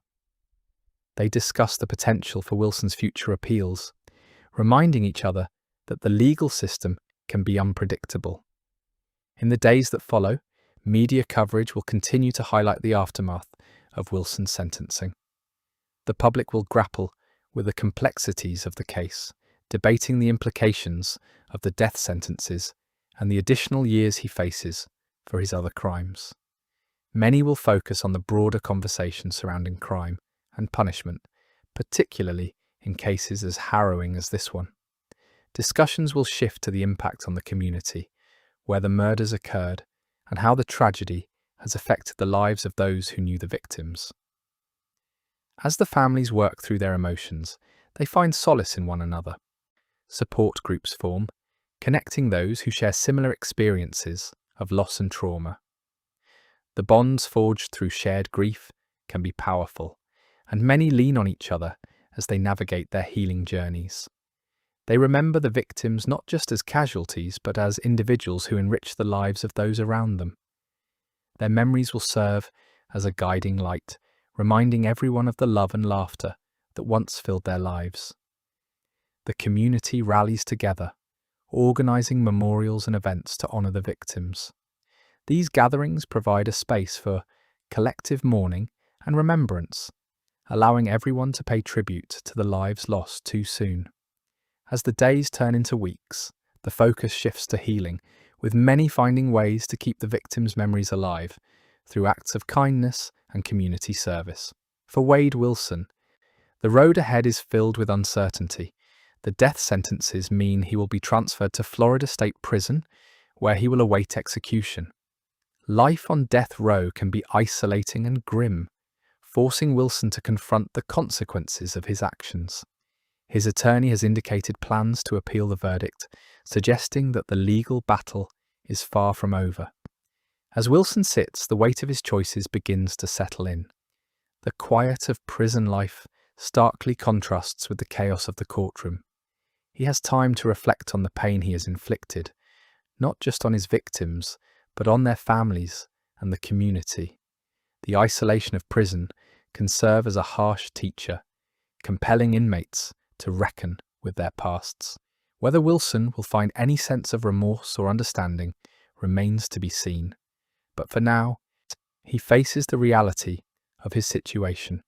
They discuss the potential for Wilson's future appeals, reminding each other that the legal system can be unpredictable. In the days that follow, media coverage will continue to highlight the aftermath of Wilson's sentencing. The public will grapple with the complexities of the case, debating the implications of the death sentences and the additional years he faces for his other crimes. Many will focus on the broader conversation surrounding crime and punishment, particularly in cases as harrowing as this one. Discussions will shift to the impact on the community, where the murders occurred, and how the tragedy has affected the lives of those who knew the victims. As the families work through their emotions, they find solace in one another. Support groups form, connecting those who share similar experiences of loss and trauma. The bonds forged through shared grief can be powerful, and many lean on each other as they navigate their healing journeys. They remember the victims not just as casualties, but as individuals who enrich the lives of those around them. Their memories will serve as a guiding light, reminding everyone of the love and laughter that once filled their lives. The community rallies together, organising memorials and events to honour the victims. These gatherings provide a space for collective mourning and remembrance, allowing everyone to pay tribute to the lives lost too soon. As the days turn into weeks, the focus shifts to healing, with many finding ways to keep the victims' memories alive through acts of kindness and community service. For Wade Wilson, the road ahead is filled with uncertainty. The death sentences mean he will be transferred to Florida State Prison, where he will await execution. Life on death row can be isolating and grim, forcing Wilson to confront the consequences of his actions. His attorney has indicated plans to appeal the verdict, suggesting that the legal battle is far from over. As Wilson sits, the weight of his choices begins to settle in. The quiet of prison life starkly contrasts with the chaos of the courtroom. He has time to reflect on the pain he has inflicted, not just on his victims, but on their families and the community. The isolation of prison can serve as a harsh teacher, compelling inmates to reckon with their pasts. Whether Wilson will find any sense of remorse or understanding remains to be seen. But for now, he faces the reality of his situation.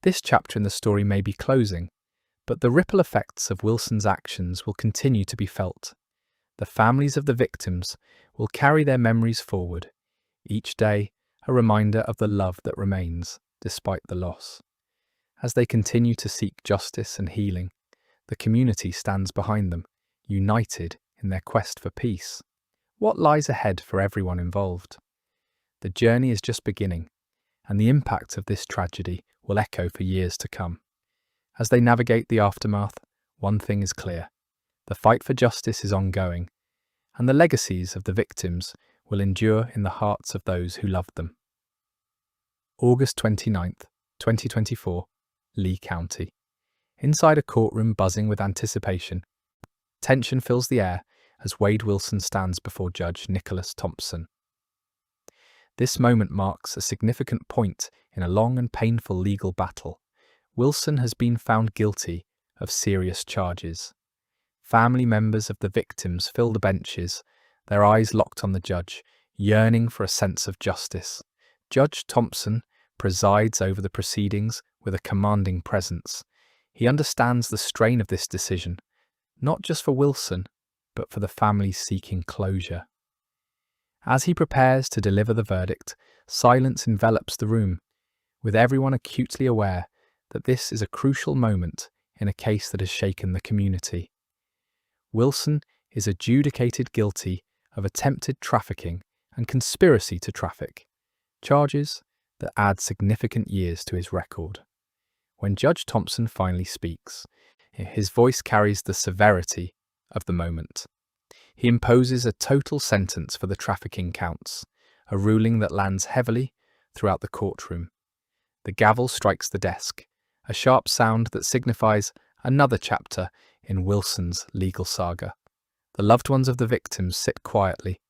This chapter in the story may be closing, but the ripple effects of Wilson's actions will continue to be felt. The families of the victims will carry their memories forward, each day a reminder of the love that remains despite the loss. As they continue to seek justice and healing, the community stands behind them, united in their quest for peace. What lies ahead for everyone involved? The journey is just beginning, and the impact of this tragedy will echo for years to come. As they navigate the aftermath, one thing is clear: the fight for justice is ongoing, and the legacies of the victims will endure in the hearts of those who loved them. August 29th, 2024, Lee County. Inside a courtroom buzzing with anticipation, tension fills the air as Wade Wilson stands before Judge Nicholas Thompson. This moment marks a significant point in a long and painful legal battle. Wilson has been found guilty of serious charges. Family members of the victims fill the benches, their eyes locked on the judge, yearning for a sense of justice. Judge Thompson presides over the proceedings with a commanding presence. He understands the strain of this decision, not just for Wilson, but for the families seeking closure. As he prepares to deliver the verdict, silence envelops the room, with everyone acutely aware that this is a crucial moment in a case that has shaken the community. Wilson is adjudicated guilty of attempted trafficking and conspiracy to traffic, charges that add significant years to his record. When Judge Thompson finally speaks, his voice carries the severity of the moment. He imposes a total sentence for the trafficking counts, a ruling that lands heavily throughout the courtroom. The gavel strikes the desk, a sharp sound that signifies another chapter in Wilson's legal saga. The loved ones of the victims sit quietly,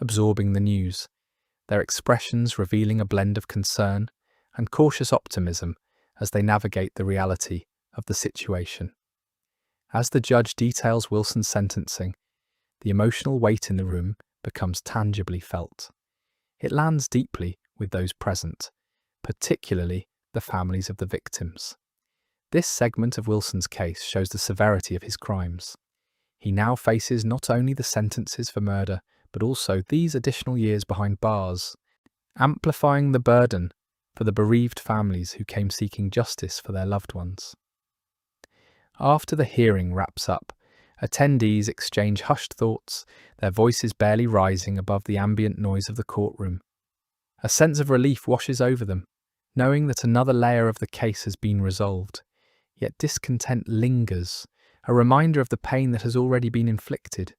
absorbing the news, their expressions revealing a blend of concern and cautious optimism as they navigate the reality of the situation. As the judge details Wilson's sentencing, the emotional weight in the room becomes tangibly felt. It lands deeply with those present, particularly the families of the victims. This segment of Wilson's case shows the severity of his crimes. He now faces not only the sentences for murder, but also these additional years behind bars, amplifying the burden for the bereaved families who came seeking justice for their loved ones. After the hearing wraps up, attendees exchange hushed thoughts, their voices barely rising above the ambient noise of the courtroom. A sense of relief washes over them, knowing that another layer of the case has been resolved. Yet discontent lingers, a reminder of the pain that has already been inflicted.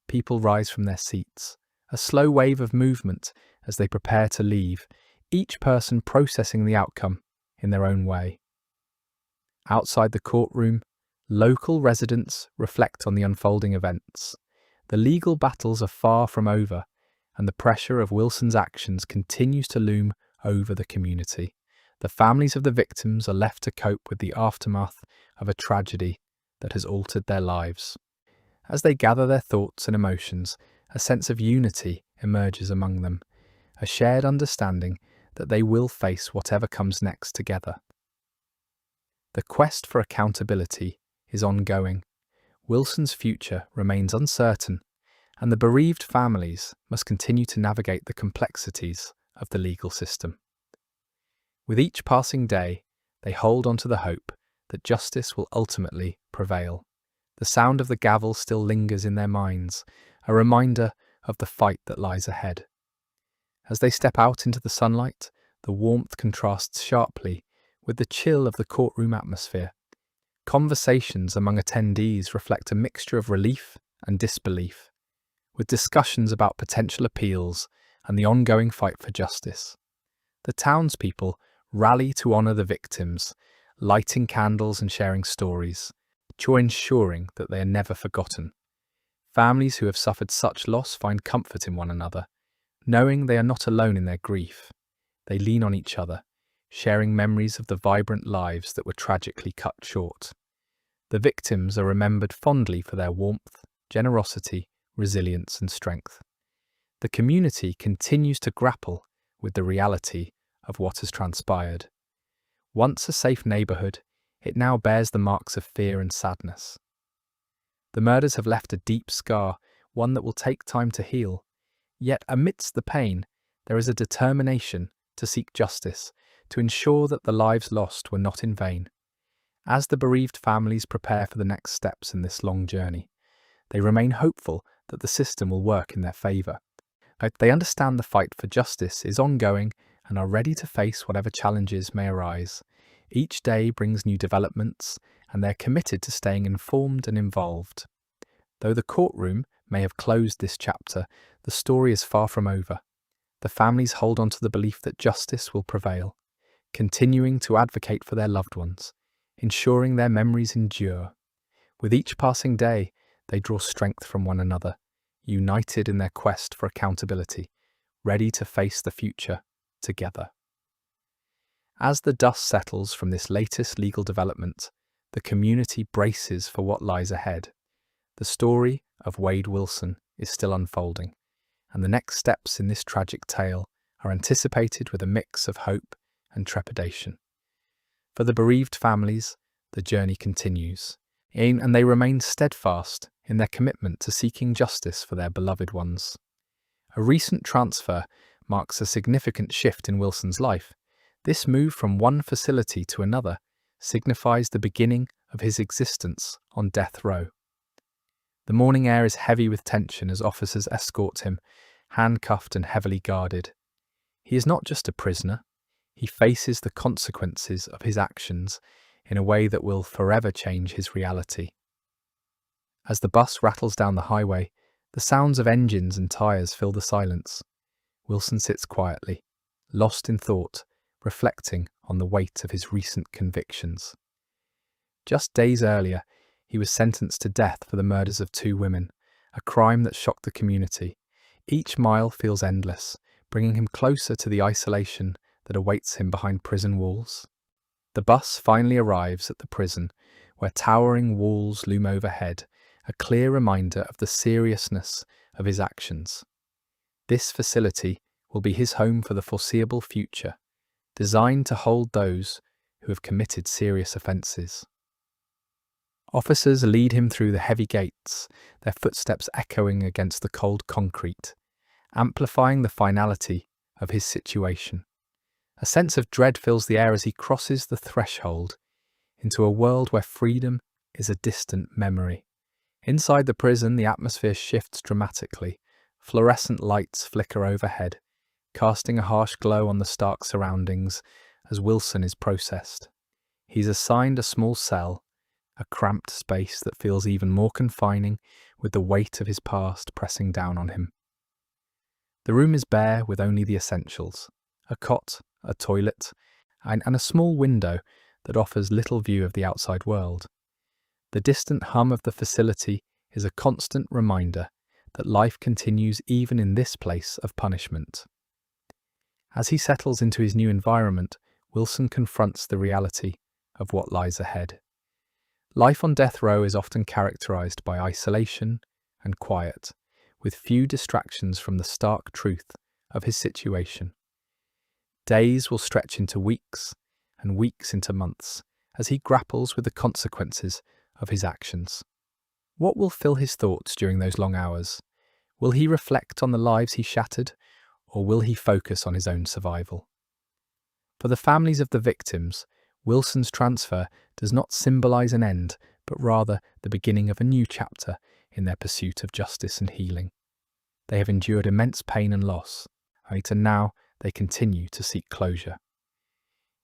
People rise from their seats, a slow wave of movement as they prepare to leave, each person processing the outcome in their own way. Outside the courtroom, local residents reflect on the unfolding events. The legal battles are far from over, and the pressure of Wilson's actions continues to loom over the community. The families of the victims are left to cope with the aftermath of a tragedy that has altered their lives. As they gather their thoughts and emotions, a sense of unity emerges among them, a shared understanding that they will face whatever comes next together. The quest for accountability is ongoing. Wilson's future remains uncertain, and the bereaved families must continue to navigate the complexities of the legal system. With each passing day, they hold on to the hope that justice will ultimately prevail. The sound of the gavel still lingers in their minds, a reminder of the fight that lies ahead. As they step out into the sunlight, the warmth contrasts sharply with the chill of the courtroom atmosphere. Conversations among attendees reflect a mixture of relief and disbelief, with discussions about potential appeals and the ongoing fight for justice. The townspeople rally to honour the victims, lighting candles and sharing stories, to ensuring that they are never forgotten. Families who have suffered such loss find comfort in one another, knowing they are not alone in their grief. They lean on each other, sharing memories of the vibrant lives that were tragically cut short. The victims are remembered fondly for their warmth, generosity, resilience, and strength. The community continues to grapple with the reality of what has transpired. Once a safe neighbourhood, it now bears the marks of fear and sadness. The murders have left a deep scar, one that will take time to heal. Yet amidst the pain, there is a determination to seek justice, to ensure that the lives lost were not in vain. As the bereaved families prepare for the next steps in this long journey, they remain hopeful that the system will work in their favour. They understand the fight for justice is ongoing and are ready to face whatever challenges may arise. Each day brings new developments, and they're committed to staying informed and involved. Though the courtroom may have closed this chapter, the story is far from over. The families hold on to the belief that justice will prevail, continuing to advocate for their loved ones, ensuring their memories endure. With each passing day, they draw strength from one another, united in their quest for accountability, ready to face the future together. As the dust settles from this latest legal development, the community braces for what lies ahead. The story of Wade Wilson is still unfolding, and the next steps in this tragic tale are anticipated with a mix of hope and trepidation. For the bereaved families, the journey continues, and they remain steadfast in their commitment to seeking justice for their beloved ones. A recent transfer marks a significant shift in Wilson's life. This move from one facility to another signifies the beginning of his existence on death row. The morning air is heavy with tension as officers escort him, handcuffed and heavily guarded. He is not just a prisoner, he faces the consequences of his actions in a way that will forever change his reality. As the bus rattles down the highway, the sounds of engines and tyres fill the silence. Wilson sits quietly, lost in thought, reflecting on the weight of his recent convictions. Just days earlier, he was sentenced to death for the murders of 2 women, a crime that shocked the community. Each mile feels endless, bringing him closer to the isolation that awaits him behind prison walls. The bus finally arrives at the prison, where towering walls loom overhead, a clear reminder of the seriousness of his actions. This facility will be his home for the foreseeable future, designed to hold those who have committed serious offences. Officers lead him through the heavy gates, their footsteps echoing against the cold concrete, amplifying the finality of his situation. A sense of dread fills the air as he crosses the threshold into a world where freedom is a distant memory. Inside the prison, the atmosphere shifts dramatically. Fluorescent lights flicker overhead, casting a harsh glow on the stark surroundings as Wilson is processed. He's assigned a small cell, a cramped space that feels even more confining with the weight of his past pressing down on him. The room is bare with only the essentials: a cot, a toilet, and a small window that offers little view of the outside world. The distant hum of the facility is a constant reminder that life continues even in this place of punishment. As he settles into his new environment, Wilson confronts the reality of what lies ahead. Life on death row is often characterized by isolation and quiet, with few distractions from the stark truth of his situation. Days will stretch into weeks, and weeks into months, as he grapples with the consequences of his actions. What will fill his thoughts during those long hours? Will he reflect on the lives he shattered, or will he focus on his own survival? For the families of the victims, Wilson's transfer does not symbolize an end, but rather the beginning of a new chapter in their pursuit of justice and healing. They have endured immense pain and loss, only to now they continue to seek closure.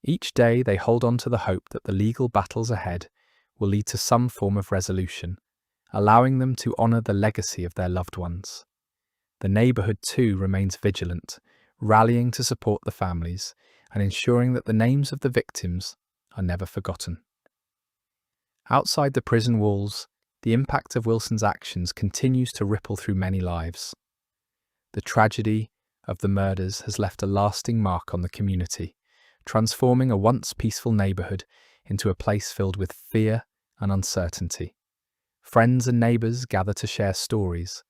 Each day they hold on to the hope that the legal battles ahead will lead to some form of resolution, allowing them to honour the legacy of their loved ones. The neighbourhood too remains vigilant, rallying to support the families and ensuring that the names of the victims are never forgotten. Outside the prison walls, the impact of Wilson's actions continues to ripple through many lives. The tragedy of the murders has left a lasting mark on the community, transforming a once peaceful neighbourhood into a place filled with fear and uncertainty. Friends and neighbours gather to share stories,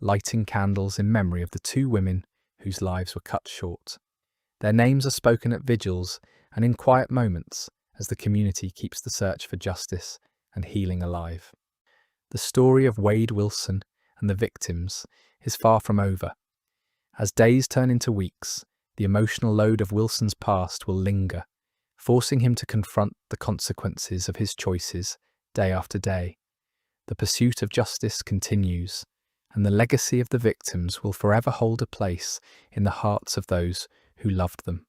lighting candles in memory of the 2 women whose lives were cut short. Their names are spoken at vigils and in quiet moments as the community keeps the search for justice and healing alive. The story of Wade Wilson and the victims is far from over. As days turn into weeks, the emotional load of Wilson's past will linger, forcing him to confront the consequences of his choices day after day. The pursuit of justice continues, and the legacy of the victims will forever hold a place in the hearts of those who loved them.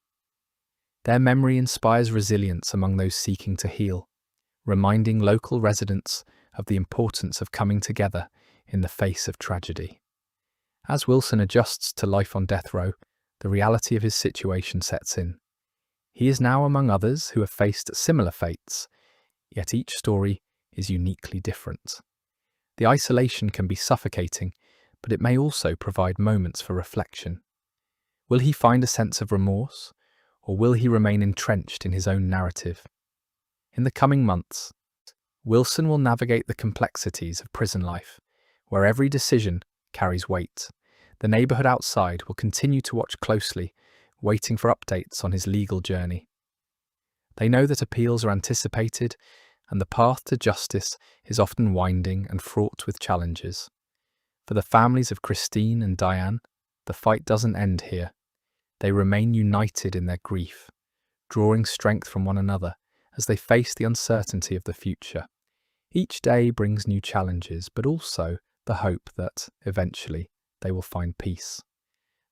Their memory inspires resilience among those seeking to heal, reminding local residents of the importance of coming together in the face of tragedy. As Wilson adjusts to life on death row, the reality of his situation sets in. He is now among others who have faced similar fates, yet each story is uniquely different. The isolation can be suffocating, but it may also provide moments for reflection. Will he find a sense of remorse, or will he remain entrenched in his own narrative? In the coming months, Wilson will navigate the complexities of prison life, where every decision carries weight. The neighbourhood outside will continue to watch closely, waiting for updates on his legal journey. They know that appeals are anticipated, and the path to justice is often winding and fraught with challenges. For the families of Christine and Diane, the fight doesn't end here. They remain united in their grief, drawing strength from one another as they face the uncertainty of the future. Each day brings new challenges, but also the hope that, eventually, they will find peace.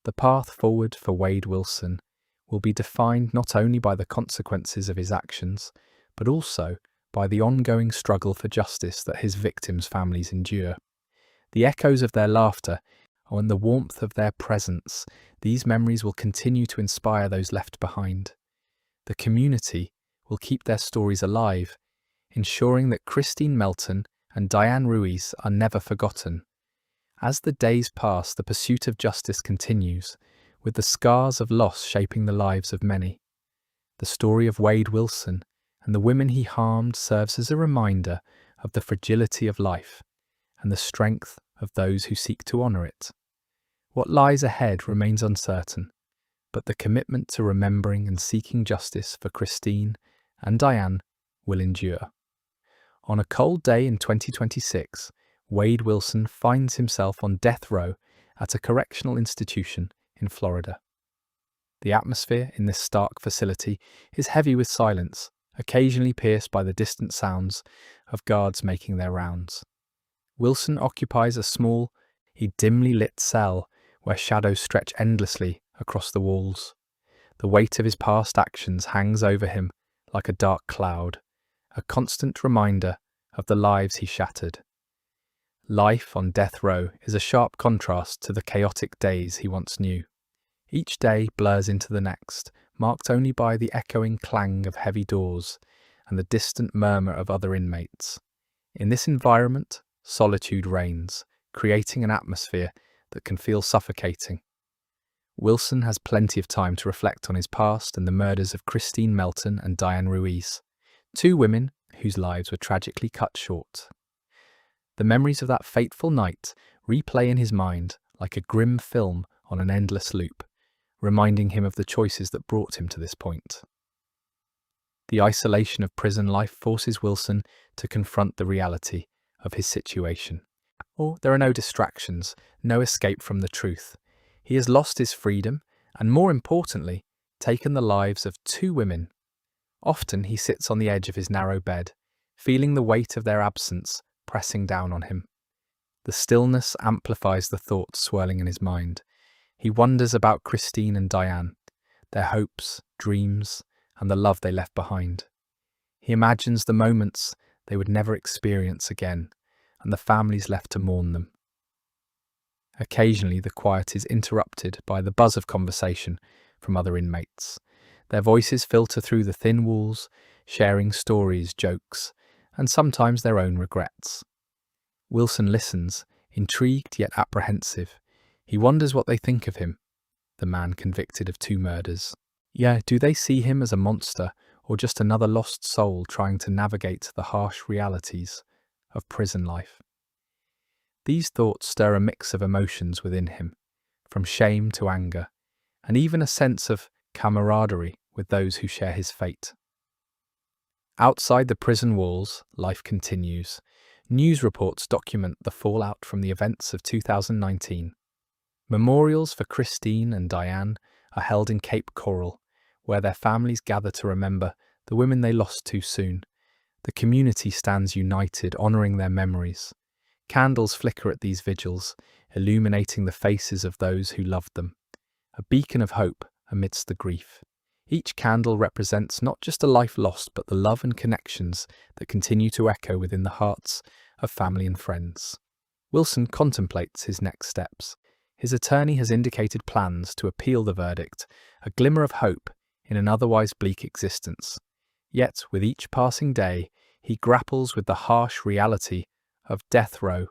The path forward for Wade Wilson will be defined not only by the consequences of his actions, but also by the ongoing struggle for justice that his victims' families endure. The echoes of their laughter and the warmth of their presence, these memories will continue to inspire those left behind. The community will keep their stories alive, ensuring that Christine Melton and Diane Ruiz are never forgotten. As the days pass, the pursuit of justice continues, with the scars of loss shaping the lives of many. The story of Wade Wilson and the women he harmed serves as a reminder of the fragility of life and the strength of those who seek to honour it. What lies ahead remains uncertain, but the commitment to remembering and seeking justice for Christine and Diane will endure. On a cold day in 2026, Wade Wilson finds himself on death row at a correctional institution in Florida. The atmosphere in this stark facility is heavy with silence, occasionally pierced by the distant sounds of guards making their rounds. Wilson occupies a small, dimly lit cell where shadows stretch endlessly across the walls. The weight of his past actions hangs over him like a dark cloud, a constant reminder of the lives he shattered. Life on death row is a sharp contrast to the chaotic days he once knew. Each day blurs into the next, marked only by the echoing clang of heavy doors and the distant murmur of other inmates. In this environment, solitude reigns, creating an atmosphere that can feel suffocating. Wilson has plenty of time to reflect on his past and the murders of Christine Melton and Diane Ruiz, two women whose lives were tragically cut short. The memories of that fateful night replay in his mind like a grim film on an endless loop, reminding him of the choices that brought him to this point. The isolation of prison life forces Wilson to confront the reality of his situation. There are no distractions, no escape from the truth. He has lost his freedom and, more importantly, taken the lives of two women. Often he sits on the edge of his narrow bed, feeling the weight of their absence pressing down on him. The stillness amplifies the thoughts swirling in his mind. He wonders about Christine and Diane, their hopes, dreams, and the love they left behind. He imagines the moments they would never experience again, and the families left to mourn them. Occasionally, the quiet is interrupted by the buzz of conversation from other inmates. Their voices filter through the thin walls, sharing stories, jokes, and sometimes their own regrets. Wilson listens, intrigued yet apprehensive. He wonders what they think of him, the man convicted of 2 murders. Do they see him as a monster or just another lost soul trying to navigate the harsh realities of prison life? These thoughts stir a mix of emotions within him, from shame to anger, and even a sense of camaraderie with those who share his fate. Outside the prison walls, life continues. News reports document the fallout from the events of 2019. Memorials for Christine and Diane are held in Cape Coral, where their families gather to remember the women they lost too soon. The community stands united, honouring their memories. Candles flicker at these vigils, illuminating the faces of those who loved them, a beacon of hope amidst the grief. Each candle represents not just a life lost, but the love and connections that continue to echo within the hearts of family and friends. Wilson contemplates his next steps. His attorney has indicated plans to appeal the verdict, a glimmer of hope in an otherwise bleak existence. Yet, with each passing day, he grapples with the harsh reality of death row.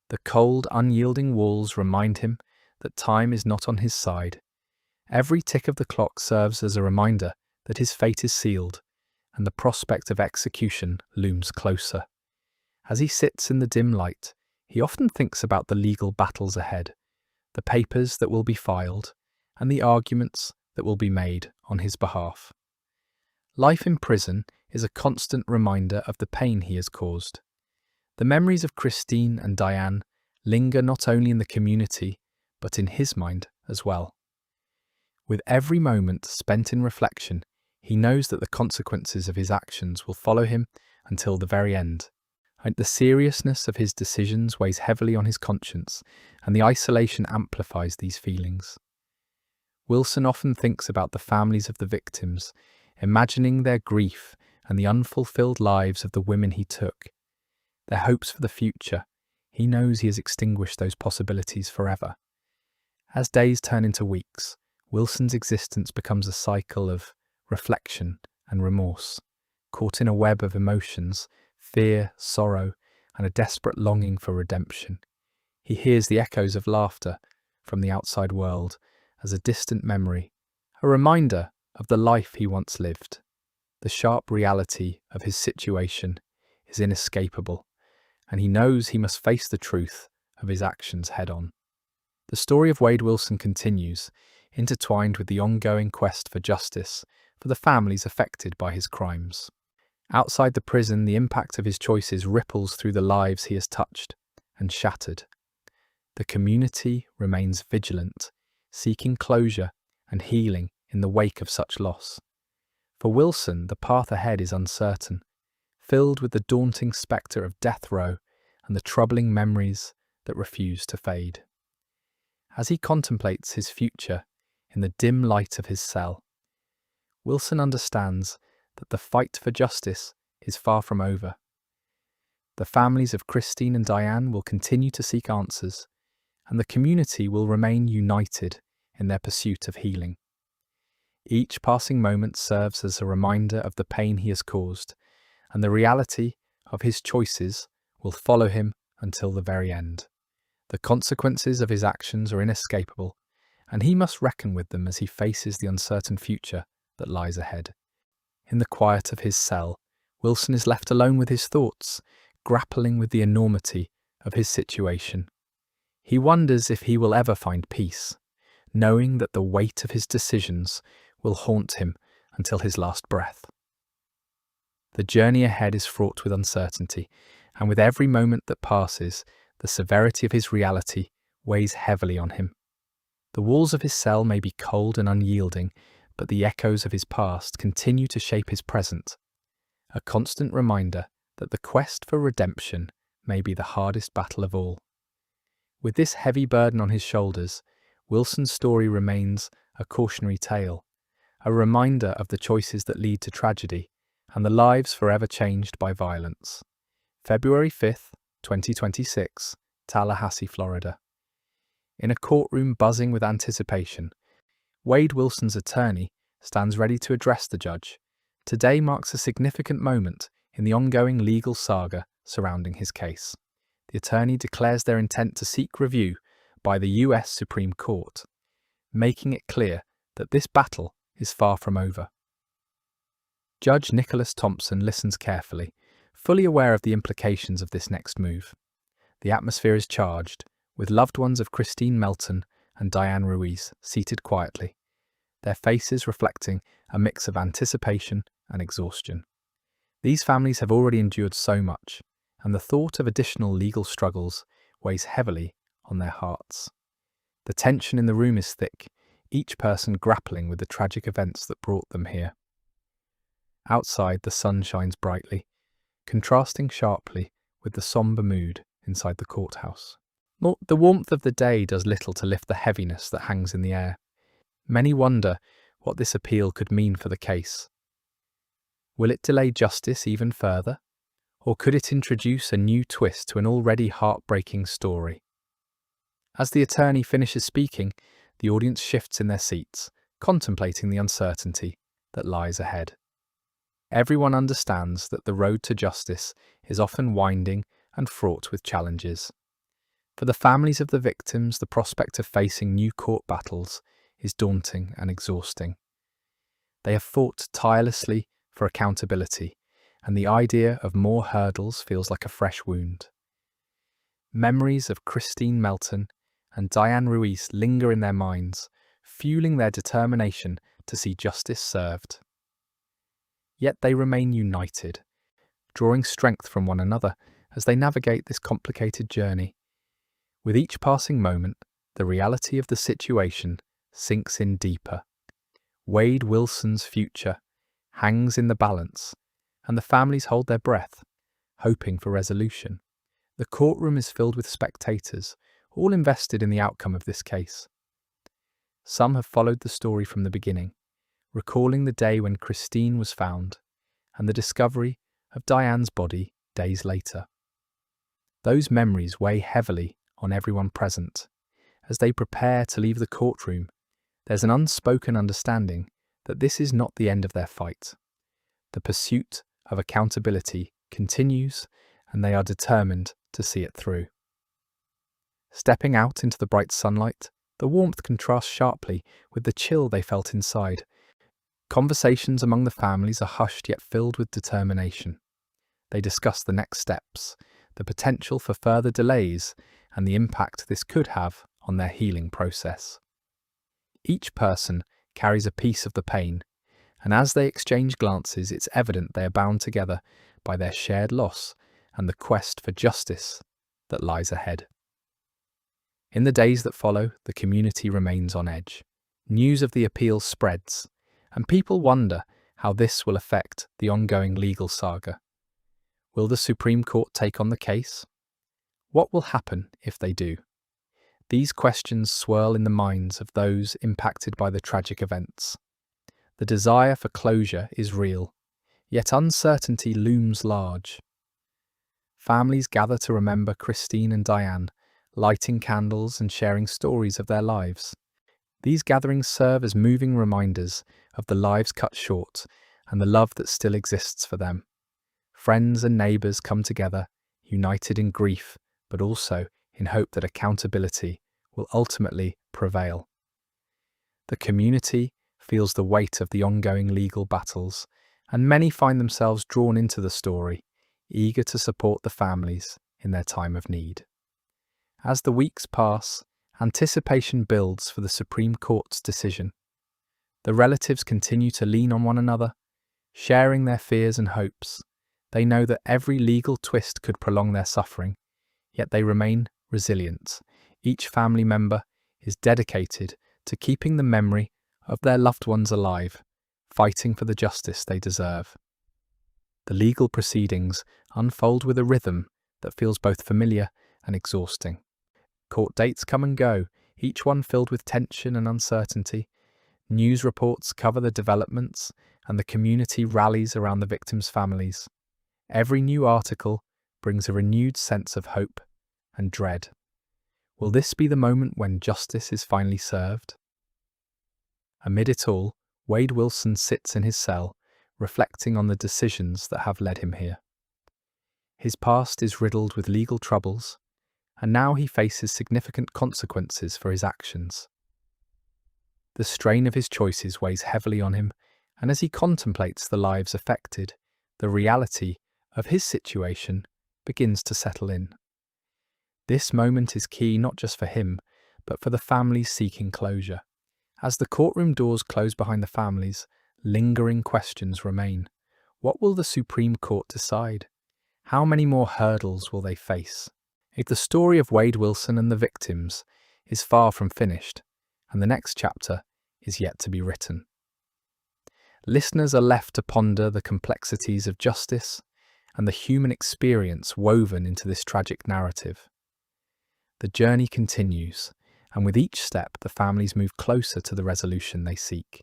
The cold, unyielding walls remind him that time is not on his side. Every tick of the clock serves as a reminder that his fate is sealed, and the prospect of execution looms closer. As he sits in the dim light, he often thinks about the legal battles ahead, the papers that will be filed, and the arguments that will be made on his behalf. Life in prison is a constant reminder of the pain he has caused. The memories of Christine and Diane linger not only in the community, but in his mind as well. With every moment spent in reflection, he knows that the consequences of his actions will follow him until the very end. The seriousness of his decisions weighs heavily on his conscience, and the isolation amplifies these feelings. Wilson often thinks about the families of the victims, imagining their grief and the unfulfilled lives of the women he took. Their hopes for the future. He knows he has extinguished those possibilities forever. As days turn into weeks, Wilson's existence becomes a cycle of reflection and remorse, caught in a web of emotions, fear, sorrow, and a desperate longing for redemption. He hears the echoes of laughter from the outside world as a distant memory, a reminder of the life he once lived. The sharp reality of his situation is inescapable, and he knows he must face the truth of his actions head-on. The story of Wade Wilson continues, intertwined with the ongoing quest for justice for the families affected by his crimes. Outside the prison, the impact of his choices ripples through the lives he has touched and shattered. The community remains vigilant, seeking closure and healing in the wake of such loss. For Wilson, the path ahead is uncertain, filled with the daunting spectre of death row and the troubling memories that refuse to fade. As he contemplates his future in the dim light of his cell, Wilson understands that the fight for justice is far from over. The families of Christine and Diane will continue to seek answers, and the community will remain united in their pursuit of healing. Each passing moment serves as a reminder of the pain he has caused, and the reality of his choices will follow him until the very end. The consequences of his actions are inescapable, and he must reckon with them as he faces the uncertain future that lies ahead. In the quiet of his cell, Wilson is left alone with his thoughts, grappling with the enormity of his situation. He wonders if he will ever find peace, knowing that the weight of his decisions will haunt him until his last breath. The journey ahead is fraught with uncertainty, and with every moment that passes, the severity of his reality weighs heavily on him. The walls of his cell may be cold and unyielding, but the echoes of his past continue to shape his present, a constant reminder that the quest for redemption may be the hardest battle of all. With this heavy burden on his shoulders, Wilson's story remains a cautionary tale, a reminder of the choices that lead to tragedy and the lives forever changed by violence. February 5th, 2026, Tallahassee, Florida. In a courtroom buzzing with anticipation, Wade Wilson's attorney stands ready to address the judge. Today marks a significant moment in the ongoing legal saga surrounding his case. The attorney declares their intent to seek review by the U.S. Supreme Court, making it clear that this battle is far from over. Judge Nicholas Thompson listens carefully, fully aware of the implications of this next move. The atmosphere is charged, with loved ones of Christine Melton and Diane Ruiz seated quietly, their faces reflecting a mix of anticipation and exhaustion. These families have already endured so much, and the thought of additional legal struggles weighs heavily on their hearts. The tension in the room is thick, each person grappling with the tragic events that brought them here. Outside, the sun shines brightly, contrasting sharply with the somber mood inside the courthouse. The warmth of the day does little to lift the heaviness that hangs in the air. Many wonder what this appeal could mean for the case. Will it delay justice even further? Or could it introduce a new twist to an already heartbreaking story? As the attorney finishes speaking, the audience shifts in their seats, contemplating the uncertainty that lies ahead. Everyone understands that the road to justice is often winding and fraught with challenges. For the families of the victims, the prospect of facing new court battles is daunting and exhausting. They have fought tirelessly for accountability, and the idea of more hurdles feels like a fresh wound. Memories of Christine Melton and Diane Ruiz linger in their minds, fueling their determination to see justice served. Yet they remain united, drawing strength from one another as they navigate this complicated journey. With each passing moment, the reality of the situation sinks in deeper. Wade Wilson's future hangs in the balance, and the families hold their breath, hoping for resolution. The courtroom is filled with spectators, all invested in the outcome of this case. Some have followed the story from the beginning, recalling the day when Christine was found and the discovery of Diane's body days later. Those memories weigh heavily on everyone present. As they prepare to leave the courtroom, there's an unspoken understanding that this is not the end of their fight. The pursuit of accountability continues, and they are determined to see it through. Stepping out into the bright sunlight, the warmth contrasts sharply with the chill they felt inside. Conversations among the families are hushed yet filled with determination. They discuss the next steps, the potential for further delays, and the impact this could have on their healing process. Each person carries a piece of the pain, and as they exchange glances, it's evident they are bound together by their shared loss and the quest for justice that lies ahead. In the days that follow, the community remains on edge. News of the appeal spreads, and people wonder how this will affect the ongoing legal saga. Will the Supreme Court take on the case? What will happen if they do? These questions swirl in the minds of those impacted by the tragic events. The desire for closure is real, yet uncertainty looms large. Families gather to remember Christine and Diane, lighting candles and sharing stories of their lives. These gatherings serve as moving reminders of the lives cut short and the love that still exists for them. Friends and neighbours come together, united in grief, but also in hope that accountability will ultimately prevail. The community feels the weight of the ongoing legal battles, and many find themselves drawn into the story, eager to support the families in their time of need. As the weeks pass, anticipation builds for the Supreme Court's decision. The relatives continue to lean on one another, sharing their fears and hopes. They know that every legal twist could prolong their suffering, yet they remain resilient. Each family member is dedicated to keeping the memory of their loved ones alive, fighting for the justice they deserve. The legal proceedings unfold with a rhythm that feels both familiar and exhausting. Court dates come and go, each one filled with tension and uncertainty. News reports cover the developments, and the community rallies around the victims' families. Every new article brings a renewed sense of hope and dread. Will this be the moment when justice is finally served? Amid it all, Wade Wilson sits in his cell, reflecting on the decisions that have led him here. His past is riddled with legal troubles, and now he faces significant consequences for his actions. The strain of his choices weighs heavily on him, and as he contemplates the lives affected, the reality of his situation begins to settle in. This moment is key not just for him, but for the families seeking closure. As the courtroom doors close behind the families, lingering questions remain. What will the Supreme Court decide? How many more hurdles will they face? If the story of Wade Wilson and the victims is far from finished, and the next chapter is yet to be written. Listeners are left to ponder the complexities of justice and the human experience woven into this tragic narrative. The journey continues, and with each step the families move closer to the resolution they seek.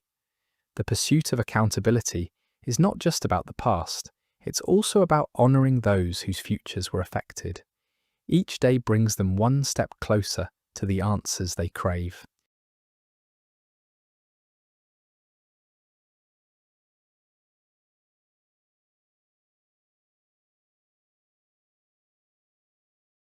The pursuit of accountability is not just about the past, it's also about honouring those whose futures were affected. Each day brings them one step closer to the answers they crave.